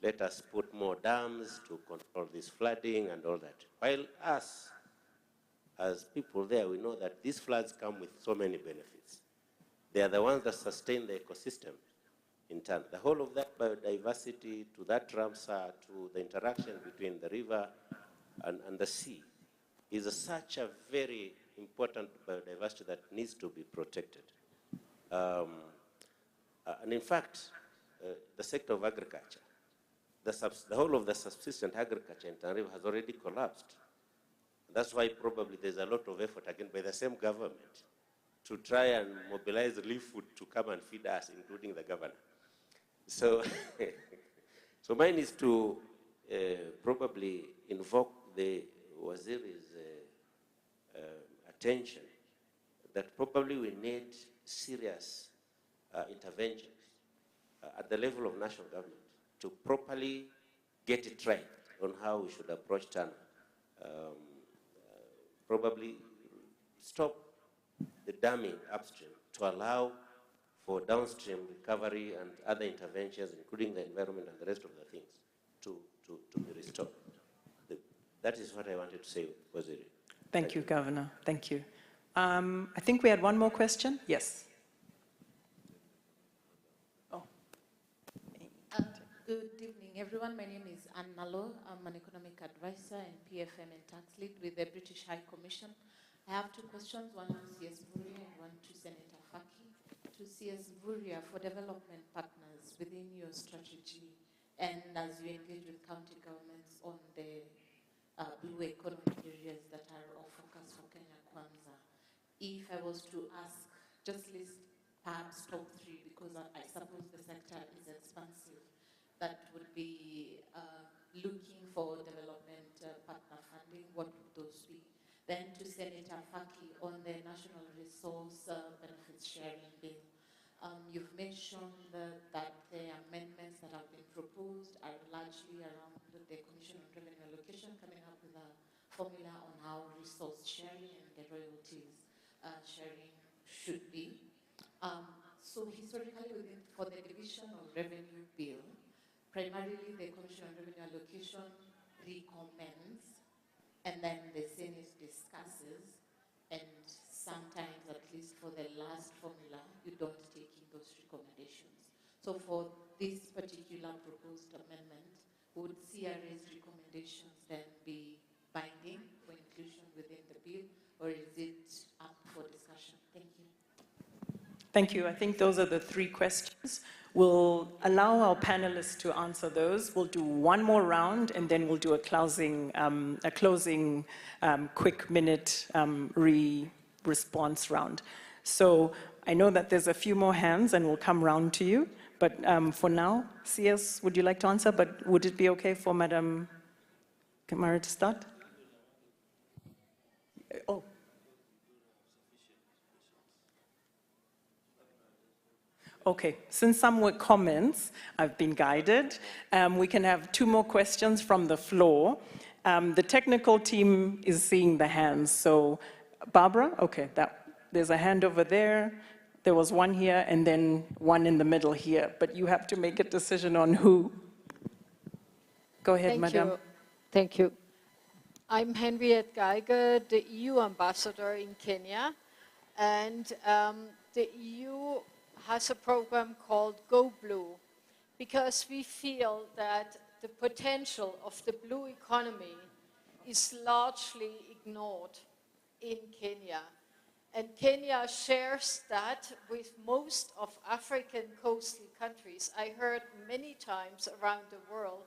let us put more dams to control this flooding and all that. While us, as people there, we know that these floods come with so many benefits. They are the ones that sustain the ecosystem in turn. The whole of that biodiversity, to that Ramsar, to the interaction between the river and the sea, is such a very important biodiversity that needs to be protected. And in fact, the sector of agriculture, the whole of the subsistence agriculture in Tana River has already collapsed. That's why probably there's a lot of effort, again, by the same government to try and mobilize relief food to come and feed us, including the governor. So, so mine is to probably invoke the Waziri's attention that probably we need serious interventions at the level of national government to properly get it right on how we should approach Tana. Probably stop the damming upstream to allow for downstream recovery and other interventions, including the environment and the rest of the things, to be restored. That is what I wanted to say, Waziri. Thank you, Governor. Thank you. I think we had one more question. Yes. Oh. Good evening, everyone. My name is Anne Nalo. I'm an economic advisor and PFM and tax lead with the British High Commission. I have two questions, one to CS Vuria and one to Senator Faki. To CS Vuria, for development partners within your strategy and as you engage with county governments on the blue economy areas that are of focus for Kenya Kwanza, if I was to ask, just list perhaps top three, because I suppose the sector is expansive, that would be looking for development partner funding, what would those be? Then to Senator Faki on the National Resource Benefits Sharing Bill. You've mentioned that the amendments that have been proposed are largely around the Commission on Revenue Allocation coming up with a formula on how resource sharing and the royalties sharing should be. So historically, for the Division of Revenue Bill, primarily the Commission on Revenue Allocation recommends, and then the Senate discusses, and sometimes, at least for the last formula, you don't take in those recommendations. So for this particular proposed amendment, would CRA's recommendations then be binding for inclusion within the bill, or is it up for discussion? Thank you. Thank you. I think those are the three questions. We'll allow our panelists to answer those. We'll do one more round, and then we'll do a closing quick minute response round. So I know that there's a few more hands, and we'll come round to you. But for now, CS, would you like to answer? But would it be okay for Madam Kamara to start? Oh. Okay, since some were comments, I've been guided. We can have two more questions from the floor. The technical team is seeing the hands. So, Barbara, okay, there's a hand over there. There was one here, and then one in the middle here. But you have to make a decision on who. Go ahead, Madam. Thank you. I'm Henriette Geiger, the EU ambassador in Kenya. And the EU has a program called Go Blue, because we feel that the potential of the blue economy is largely ignored in Kenya. And Kenya shares that with most of African coastal countries. I heard many times around the world,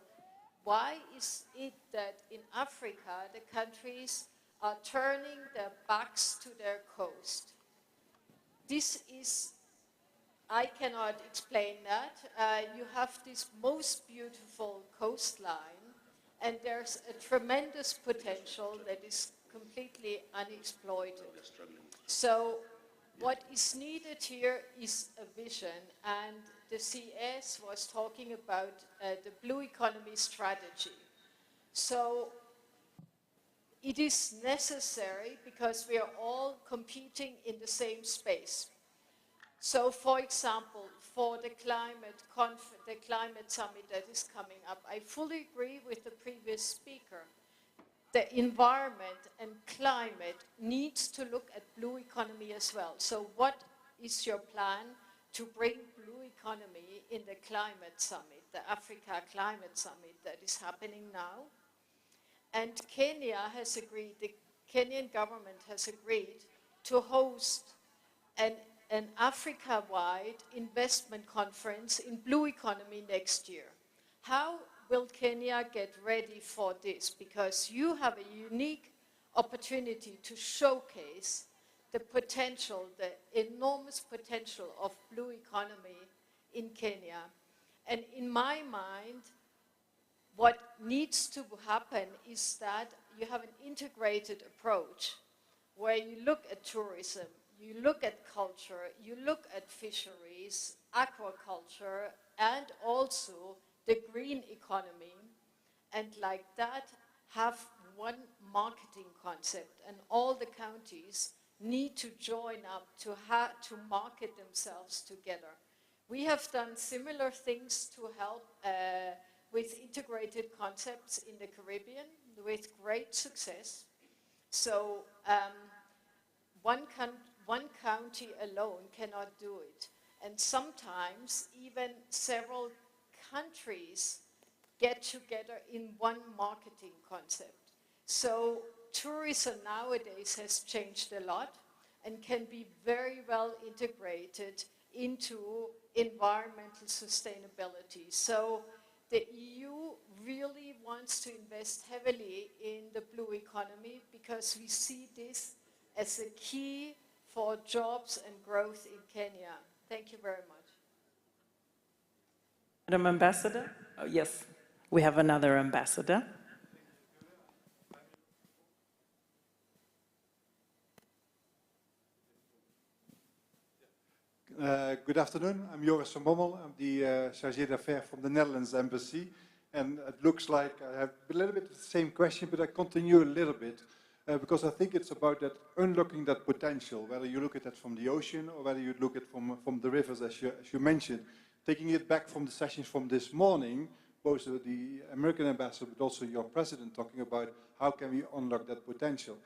why is it that in Africa the countries are turning their backs to their coast? This is, I cannot explain that. You have this most beautiful coastline, and there's a tremendous potential that is completely unexploited. So what is needed here is a vision, and the CS was talking about the blue economy strategy. So it is necessary because we are all competing in the same space. So, for example, for the climate summit that is coming up, I fully agree with the previous speaker. The environment and climate needs to look at blue economy as well. So what is your plan to bring blue economy in the climate summit, the Africa Climate Summit that is happening now? And Kenya has agreed, the Kenyan government has agreed to host an Africa-wide investment conference in blue economy next year. How will Kenya get ready for this? Because you have a unique opportunity to showcase the potential, the enormous potential of blue economy in Kenya. And in my mind, what needs to happen is that you have an integrated approach where you look at tourism, you look at culture, you look at fisheries, aquaculture, and also the green economy, and like that have one marketing concept, and all the counties need to join up to market themselves together. We have done similar things to help with integrated concepts in the Caribbean with great success. So one county alone cannot do it. And sometimes even several countries get together in one marketing concept. So tourism nowadays has changed a lot and can be very well integrated into environmental sustainability. So the EU really wants to invest heavily in the blue economy because we see this as a key for jobs and growth in Kenya. Thank you very much. Madam Ambassador? Oh, yes, we have another ambassador. Good afternoon. I'm Joris van Bommel. I'm the Chargé d'Affaires from the Netherlands Embassy. And it looks like I have a little bit of the same question, but I continue a little bit because I think it's about that unlocking that potential, whether you look at that from the ocean or whether you look at it from the rivers, as you mentioned. Taking it back from the sessions from this morning, both the American ambassador, but also your president, talking about how can we unlock that potential,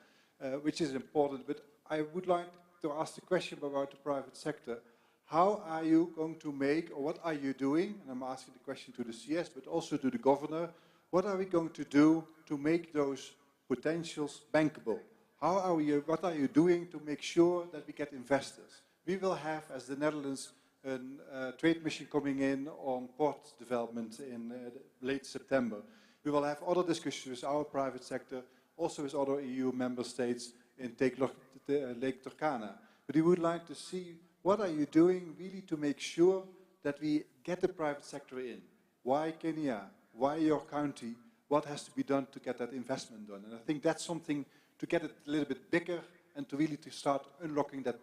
which is important. But I would like to ask the question about the private sector. How are you going to make, or what are you doing, and I'm asking the question to the CS, but also to the governor, what are we going to do to make those potentials bankable? What are you doing to make sure that we get investors? We will have, as the Netherlands, a trade mission coming in on port development in late September. We will have other discussions with our private sector, also with other EU member states in Lake Turkana. But we would like to see what are you doing really to make sure that we get the private sector in? Why Kenya? Why your county? What has to be done to get that investment done? And I think that's something to get it a little bit bigger and to really start unlocking that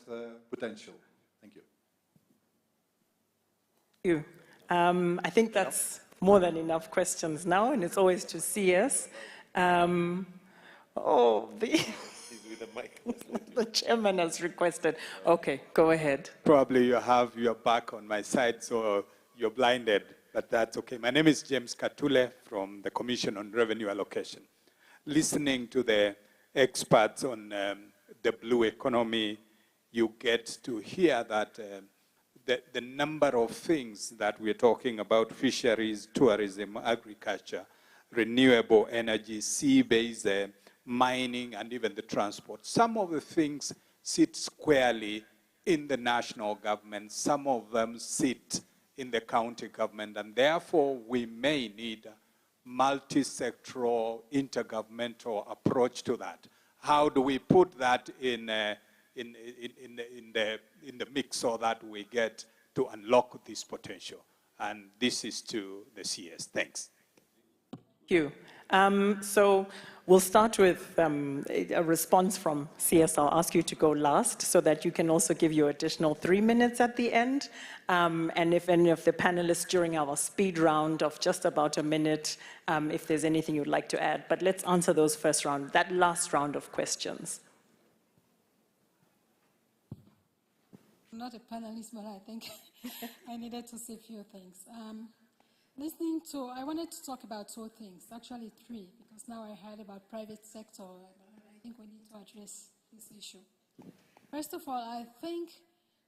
potential. Thank you. Thank you. I think that's more than enough questions now, and it's always to see us. The chairman has requested. Okay, go ahead. Probably you have your back on my side, so you're blinded, but that's okay. My name is James Katule from the Commission on Revenue Allocation. Listening to the experts on the blue economy, you get to hear that the number of things that we're talking about, fisheries, tourism, agriculture, renewable energy, sea-based mining, and even the transport. Some of the things sit squarely in the national government. Some of them sit in the county government, and therefore we may need a multi-sectoral, intergovernmental approach to that. How do we put that in the mix so that we get to unlock this potential? And this is to the CS. Thanks. Thank you. So we'll start with a response from CS. I'll ask you to go last so that you can also give your additional 3 minutes at the end. And if any of the panelists during our speed round of just about a minute, if there's anything you'd like to add. But let's answer those first round, that last round of questions. I'm not a panelist, but I think I needed to say a few things. I wanted to talk about 2 things, actually 3, because now I heard about private sector, and I think we need to address this issue. First of all, I think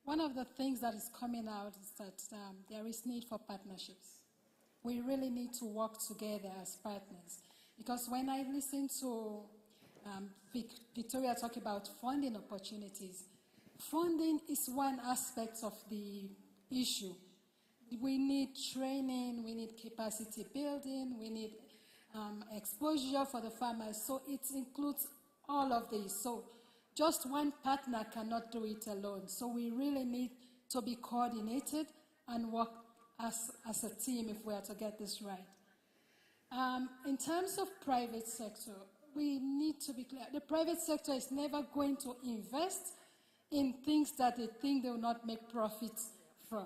one of the things that is coming out is that there is need for partnerships. We really need to work together as partners, because when I listen to Victoria talk about funding opportunities, funding is one aspect of the issue. We need training, we need capacity building, we need exposure for the farmers. So it includes all of these. So just one partner cannot do it alone. So we really need to be coordinated and work as a team if we are to get this right. In terms of private sector, we need to be clear. The private sector is never going to invest in things that they think they will not make profits from.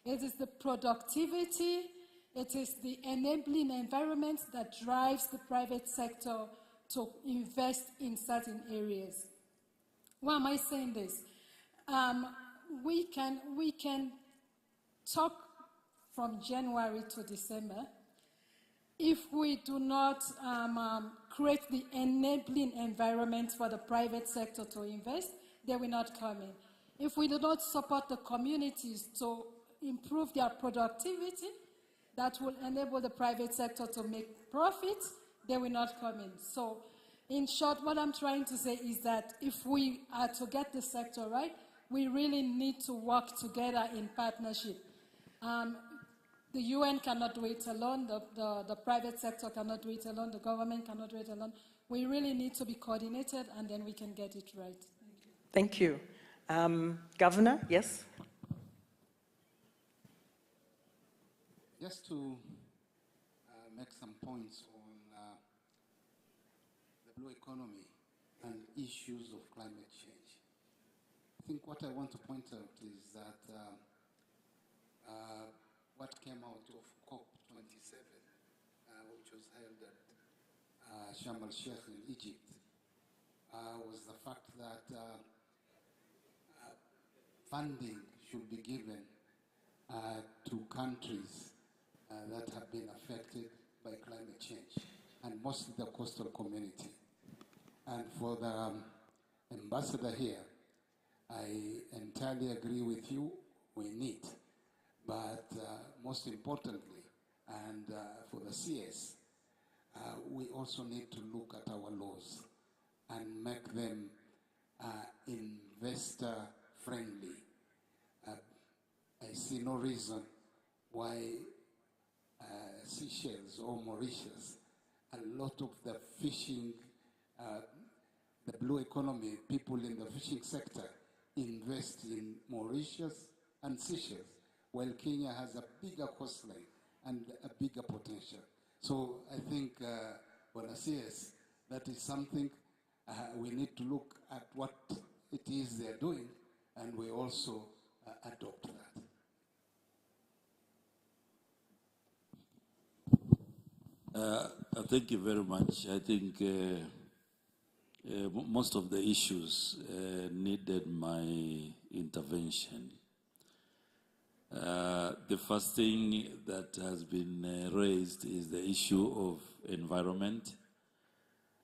It is the productivity, it is the enabling environment that drives the private sector to invest in certain areas. Why am I saying this? We can talk from January to December. If we do not create the enabling environment for the private sector to invest, they will not come in. If we do not support the communities to improve their productivity, that will enable the private sector to make profits, they will not come in. So, in short, what I'm trying to say is that if we are to get the sector right, we really need to work together in partnership. The UN cannot do it alone, the private sector cannot do it alone, the government cannot do it alone. We really need to be coordinated, and then we can get it right. Thank you. Governor, yes? Just to make some points on the blue economy and issues of climate change. I think what I want to point out is that what came out of COP27, which was held at Sharm el-Sheikh in Egypt, was the fact that funding should be given to countries that have been affected by climate change, and mostly the coastal community. And for the ambassador here, I entirely agree with you, we need. But most importantly, and for the CS, we also need to look at our laws and make them investor-friendly. I see no reason why Seychelles or Mauritius, a lot of the fishing, the blue economy, people in the fishing sector invest in Mauritius and Seychelles, while Kenya has a bigger coastline and a bigger potential. So I think, CS, that is something we need to look at what it is they're doing, and we also adopt that. Thank you very much. I think most of the issues needed my intervention. The first thing that has been raised is the issue of environment.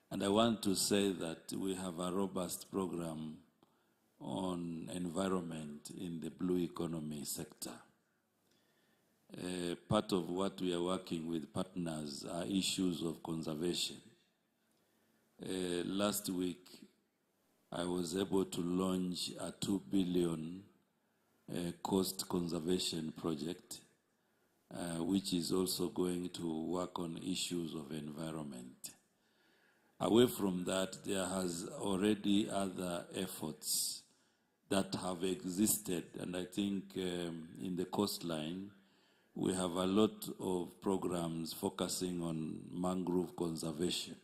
And I want to say that we have a robust program on environment in the blue economy sector. Part of what we are working with partners are issues of conservation. Last week, I was able to launch a 2 billion coast conservation project, which is also going to work on issues of environment. Away from that, there has already other efforts that have existed, and I think in the coastline, we have a lot of programs focusing on mangrove conservation.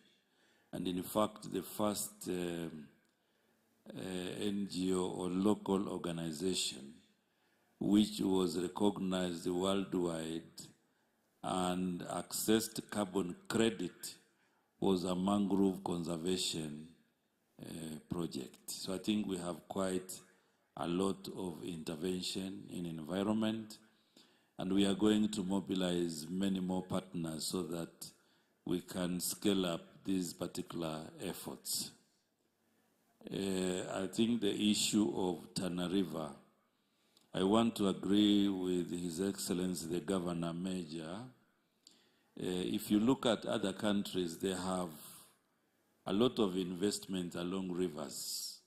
And in fact, the first NGO or local organization which was recognized worldwide and accessed carbon credit was a mangrove conservation project. So I think we have quite a lot of intervention in environment, and we are going to mobilize many more partners so that we can scale up these particular efforts. I think the issue of Tana River, I want to agree with His Excellency the Governor Major. If you look at other countries, they have a lot of investment along rivers.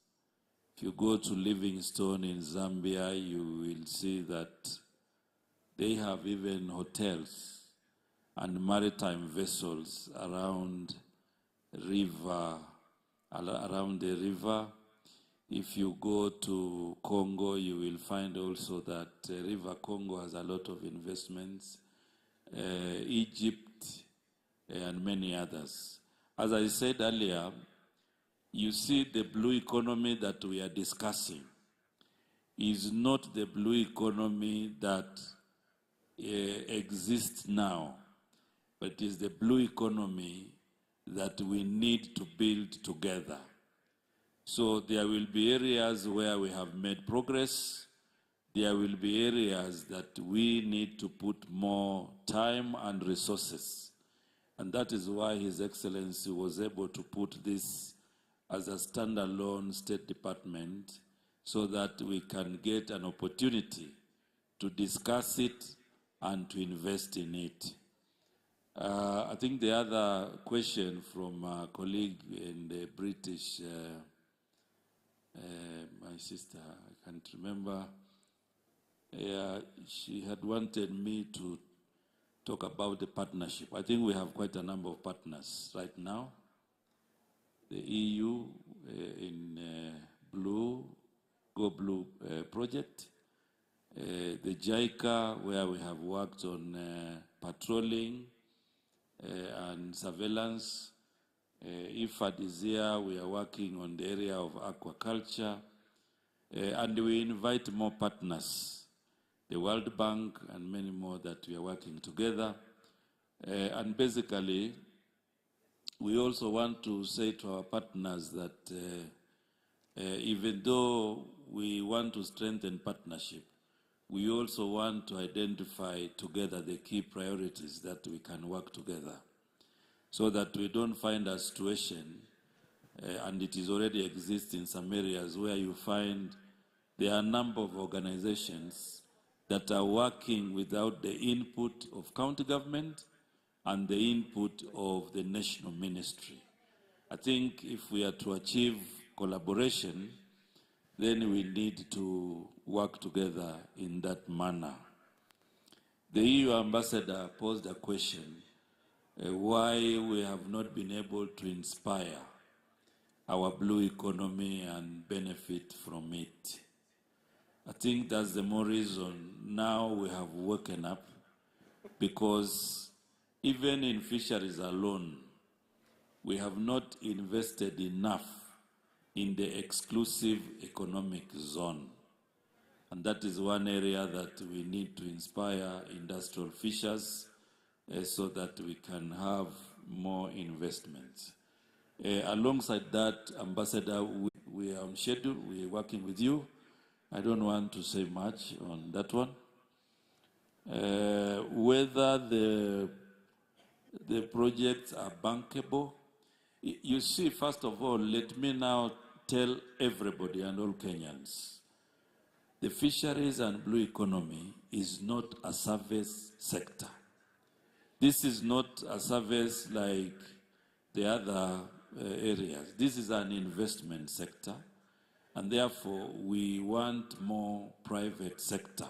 If you go to Livingstone in Zambia, you will see that they have even hotels and maritime vessels around the river. If you go to Congo, you will find also that River Congo has a lot of investments, Egypt, and many others. As I said earlier, you see the blue economy that we are discussing is not the blue economy that exists now, but it is the blue economy that we need to build together. So there will be areas where we have made progress. There will be areas that we need to put more time and resources. And that is why His Excellency was able to put this as a standalone State Department so that we can get an opportunity to discuss it and to invest in it. I think the other question from a colleague in the British, my sister, I can't remember, she had wanted me to talk about the partnership. I think we have quite a number of partners right now. The EU in Blue, Go Blue project, the JICA, where we have worked on patrolling and surveillance. IFAD is here, we are working on the area of aquaculture, and we invite more partners, the World Bank and many more that we are working together. And basically, we also want to say to our partners that even though we want to strengthen partnership, we also want to identify together the key priorities that we can work together so that we don't find a situation, and it is already exists in some areas where you find there are a number of organizations that are working without the input of county government and the input of the national ministry. I think if we are to achieve collaboration, then we need to work together in that manner. The EU ambassador posed a question, why we have not been able to inspire our blue economy and benefit from it. I think that's the more reason now we have woken up, because even in fisheries alone, we have not invested enough in the exclusive economic zone. And that is one area that we need to inspire industrial fishers so that we can have more investments. Alongside that, Ambassador, we are on schedule, we are working with you. I don't want to say much on that one. Whether the projects are bankable, you see, first of all, let me now tell everybody and all Kenyans, the fisheries and blue economy is not a service sector. This is not a service like the other areas. This is an investment sector, and therefore we want more private sector.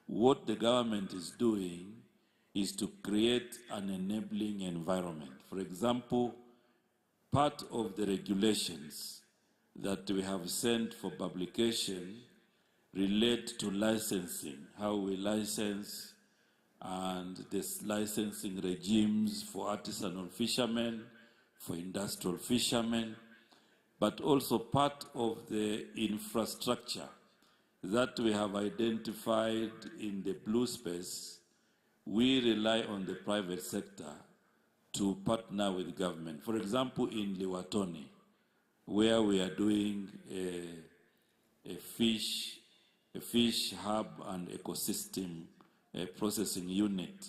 What the government is doing is to create an enabling environment. For example, part of the regulations that we have sent for publication relate to licensing, how we license, and this licensing regimes for artisanal fishermen, for industrial fishermen, but also part of the infrastructure that we have identified in the blue space. We rely on the private sector to partner with government. For example, in Liwatoni, where we are doing a fish hub and ecosystem processing unit,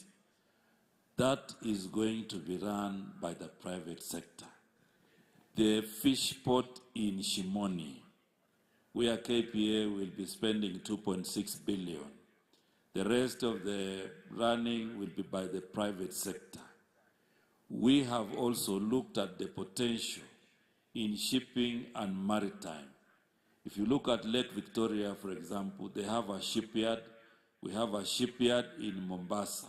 that is going to be run by the private sector. The fish port in Shimoni, where KPA will be spending 2.6 billion. The rest of the running will be by the private sector. We have also looked at the potential in shipping and maritime. If you look at Lake Victoria, for example, they have a shipyard. We have a shipyard in Mombasa.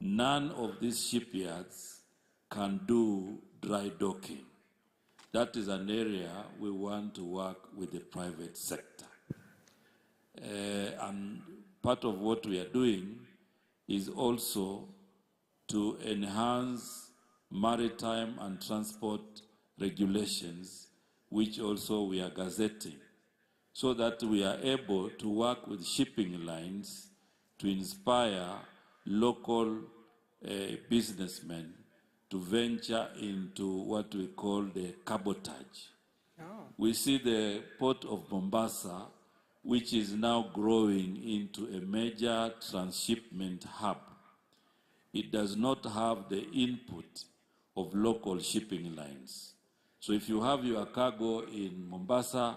None of these shipyards can do dry docking. That is an area we want to work with the private sector. And part of what we are doing is also to enhance maritime and transport regulations, which also we are gazetting, so that we are able to work with shipping lines to inspire local businessmen to venture into what we call the cabotage. Oh. We see the port of Mombasa, which is now growing into a major transshipment hub. It does not have the input of local shipping lines. So if you have your cargo in Mombasa,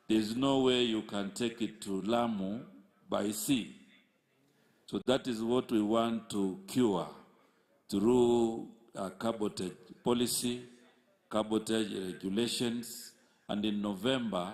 there's no way you can take it to Lamu by sea. So that is what we want to cure through cabotage policy, cabotage regulations, and in November,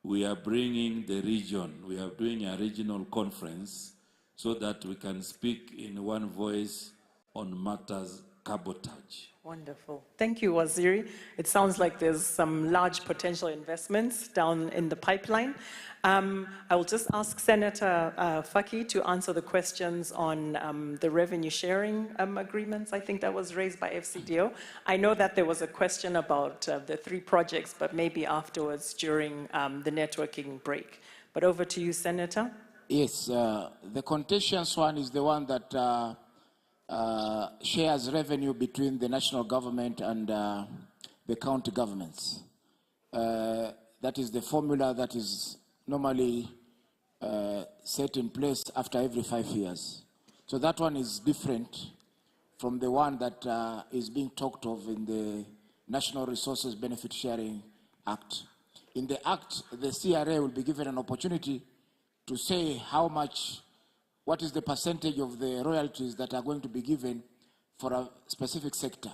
we are bringing the region. We are doing a regional conference so that we can speak in one voice on matters cabotage. Wonderful. Thank you, Waziri. It sounds like there's some large potential investments down in the pipeline. I will just ask Senator Faki to answer the questions on the revenue sharing agreements, I think that was raised by FCDO. I know that there was a question about the 3 projects, but maybe afterwards during the networking break. But over to you, Senator. Yes, the contentious one is the one that shares revenue between the national government and the county governments. That is the formula that is normally set in place after every 5 years. So that one is different from the one that is being talked of in the National Resources Benefit Sharing Act. In the Act, the CRA will be given an opportunity to say how much, what is the percentage of the royalties that are going to be given for a specific sector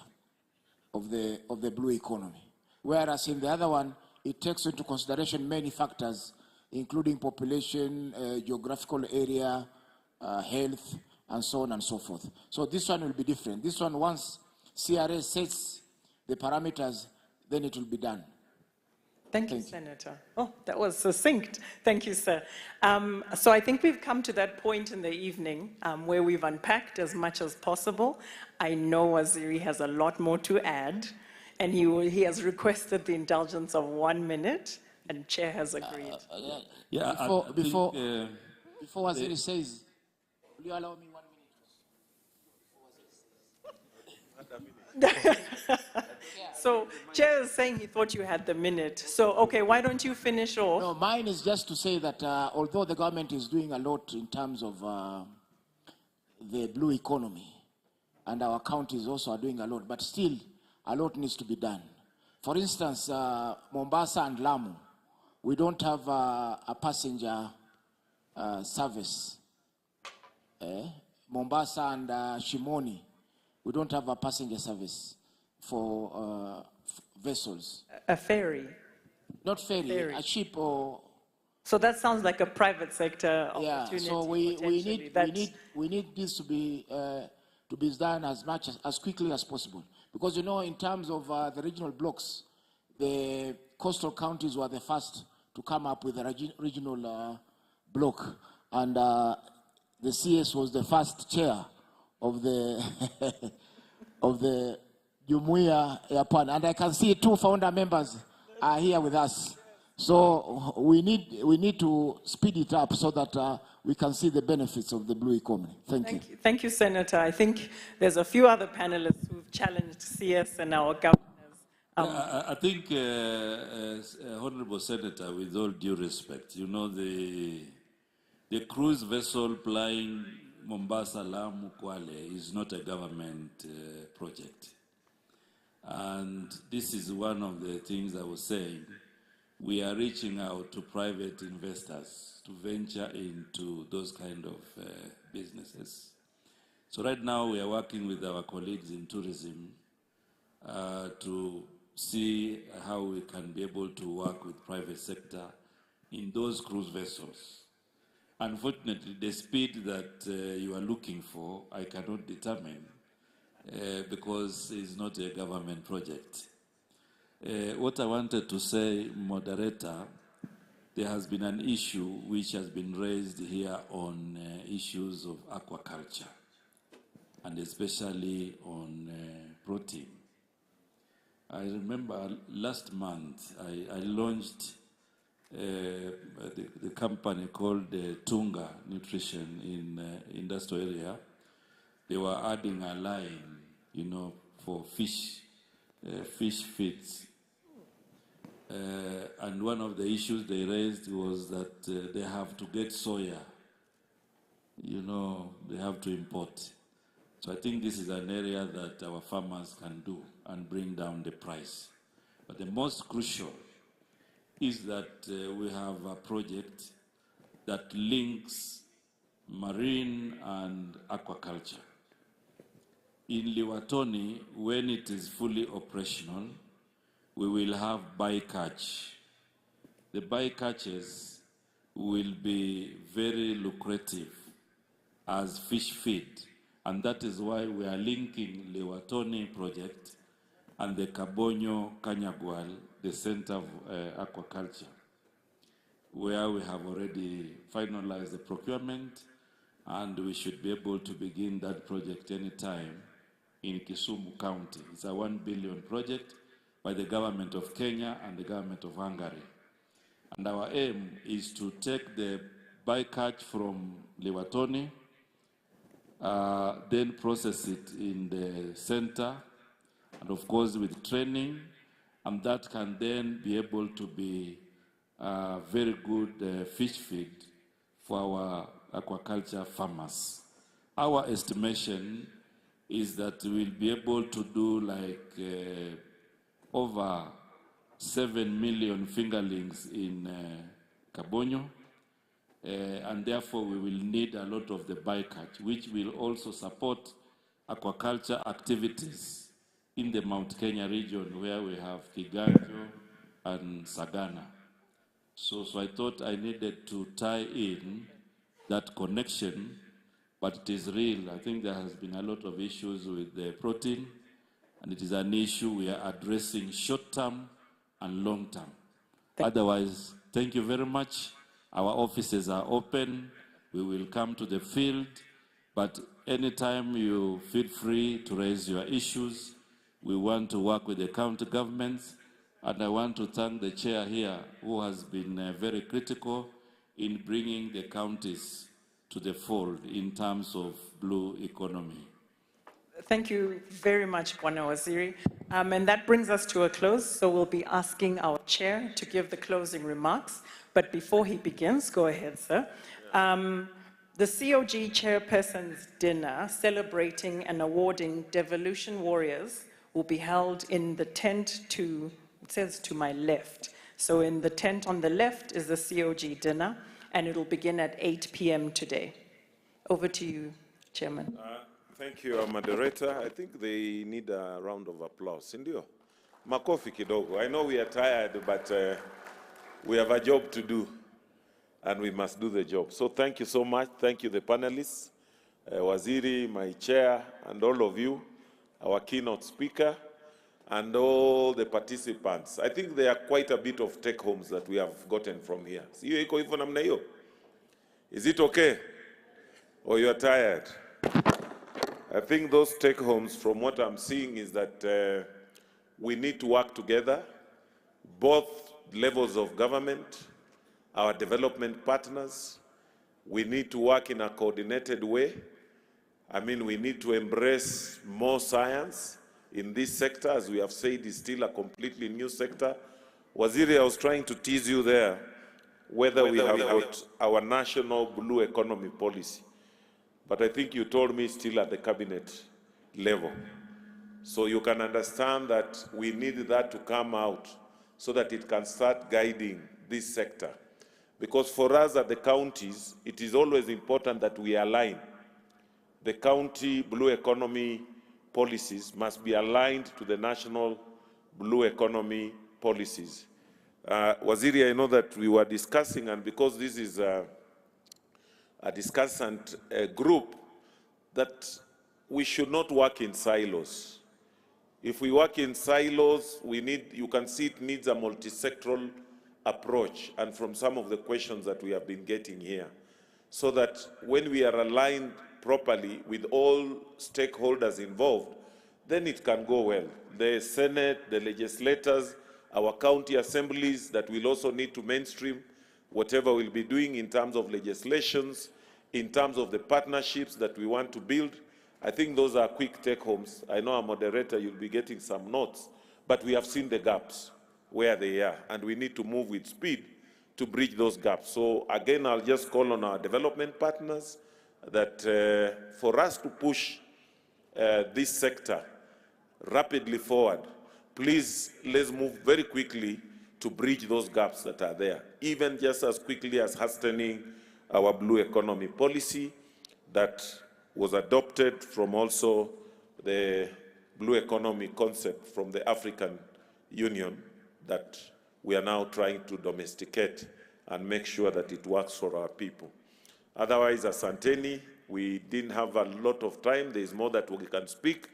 of the blue economy. Whereas in the other one, it takes into consideration many factors, including population, geographical area, health, and so on and so forth. So this one will be different. This one, once CRA sets the parameters, then it will be done. Thank you, Senator. Oh, that was succinct. Thank you, sir. So I think we've come to that point in the evening where we've unpacked as much as possible. I know Waziri has a lot more to add, and he has requested the indulgence of 1 minute, and Chair has agreed. Before Waziri says, will you allow me 1 minute? So Chair is saying he thought you had the minute. So, okay, why don't you finish off? No, mine is just to say that although the government is doing a lot in terms of the blue economy, and our counties also are doing a lot, but still a lot needs to be done. For instance, Mombasa and Lamu, we don't have a passenger service. Mombasa and Shimoni, we don't have a passenger service for vessels. A ferry? Not ferry, a ship or... So that sounds like a private sector opportunity. Yeah, so we need this to be done as quickly as possible. Because, you know, in terms of the regional blocks, the coastal counties were the first to come up with a regional block. And the CS was the first chair of the of the Jumuiya Japan, and I can see 2 founder members are here with us. So we need to speed it up so that we can see the benefits of the blue economy. Thank you. Thank you, Senator. I think there's a few other panelists who've challenged CS and our governors. I think, Honorable Senator, with all due respect, you know, the cruise vessel plying Mombasa, Lamu, Kwale is not a government project. And this is one of the things I was saying. We are reaching out to private investors to venture into those kind of businesses. So right now we are working with our colleagues in tourism to see how we can be able to work with private sector in those cruise vessels. Unfortunately, the speed that you are looking for, I cannot determine because it's not a government project. What I wanted to say, moderator, there has been an issue which has been raised here on issues of aquaculture, and especially on protein. I remember last month I launched the company called Tunga Nutrition in industrial area. They were adding a line, you know, for fish feeds. And one of the issues they raised was that they have to get soya. You know, they have to import. So I think this is an area that our farmers can do and bring down the price. But the most crucial is that we have a project that links marine and aquaculture. In Liwatoni, when it is fully operational, we will have bycatch. The bycatches will be very lucrative as fish feed, and that is why we are linking Liwatoni project and the Kabonyo Kanyagwal, the Center of Aquaculture, where we have already finalized the procurement, and we should be able to begin that project anytime in Kisumu County. It's a 1 billion project by the government of Kenya and the government of Hungary. And our aim is to take the bycatch from Liwatoni, then process it in the center, and of course with training, and that can then be able to be very good fish feed for our aquaculture farmers. Our estimation is that we'll be able to do like over 7 million fingerlings in Kabonyo, and therefore we will need a lot of the bycatch, which will also support aquaculture activities in the Mount Kenya region where we have Kiganjo and Sagana. So I thought I needed to tie in that connection, but it is real. I think there has been a lot of issues with the protein, and it is an issue we are addressing short-term and long-term. Otherwise, thank you very much. Our offices are open. We will come to the field, but anytime you feel free to raise your issues. We want to work with the county governments, and I want to thank the chair here who has been very critical in bringing the counties to the fold in terms of blue economy. Thank you very much, Bwana Waziri. And that brings us to a close, so we'll be asking our chair to give the closing remarks. But before he begins, go ahead, sir. The COG chairperson's dinner celebrating and awarding Devolution warriors will be held in the tent to, it says to my left. So in the tent on the left is the COG dinner, and it'll begin at 8 p.m. today. Over to you, Chairman. Thank you, moderator. I think they need a round of applause. Indio, makofi kidogo. I know we are tired, but we have a job to do, and we must do the job. So thank you so much. Thank you, the panelists, Waziri, my chair, and all of you, our keynote speaker, and all the participants. I think there are quite a bit of take-homes that we have gotten from here. Is it okay? Or you are tired? I think those take-homes from what I'm seeing is that we need to work together, both levels of government, our development partners. We need to work in a coordinated way. I mean, we need to embrace more science in this sector. As we have said, it's still a completely new sector. Waziri, I was trying to tease you there whether we have got our national blue economy policy. But I think you told me still at the cabinet level. So you can understand that we need that to come out so that it can start guiding this sector. Because for us at the counties, it is always important that we align. The county blue economy policies must be aligned to the national blue economy policies. Waziri, I know that we were discussing, and because this is a discussant group, that we should not work in silos. If we work in silos, you can see it needs a multi-sectoral approach, and from some of the questions that we have been getting here, so that when we are aligned properly with all stakeholders involved, then it can go well. The Senate, the legislators our county assemblies that will also need to mainstream whatever we'll be doing in terms of legislations, in terms of the partnerships that we want to build. I think those are quick take-homes. I know our moderator, you'll be getting some notes, but we have seen the gaps where they are, and we need to move with speed to bridge those gaps. So again, I'll just call on our development partners that for us to push this sector rapidly forward, please let's move very quickly to bridge those gaps that are there, even just as quickly as hastening our blue economy policy that was adopted from also the blue economy concept from the African Union that we are now trying to domesticate and make sure that it works for our people. Otherwise, asanteni, we didn't have a lot of time. There is more that we can speak,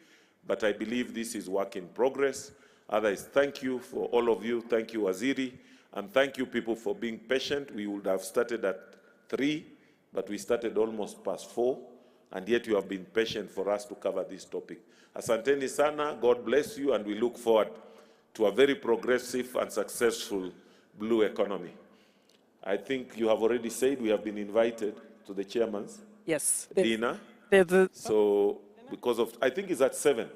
but I believe this is work in progress. Otherwise, thank you for all of you. Thank you, Waziri, and thank you people for being patient. We would have started at 3, but we started almost past 4, and yet you have been patient for us to cover this topic. Asanteni sana, God bless you, and we look forward to a very progressive and successful blue economy. I think you have already said we have been invited to the chairman's dinner. So because of, I think it's at 7.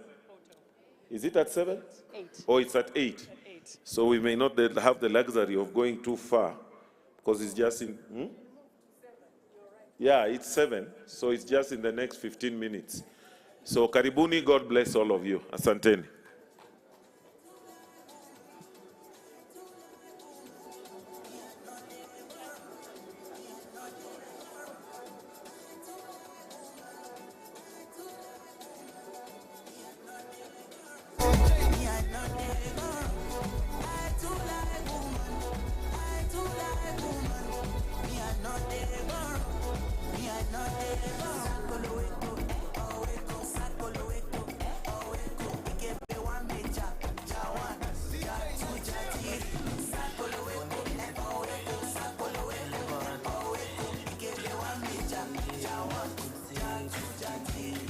Is it at 7? 8. Oh, it's at 8. At 8. So we may not have the luxury of going too far because it's just in, Yeah, it's 7. So it's just in the next 15 minutes. So karibuni, God bless all of you. Asanteni. Jati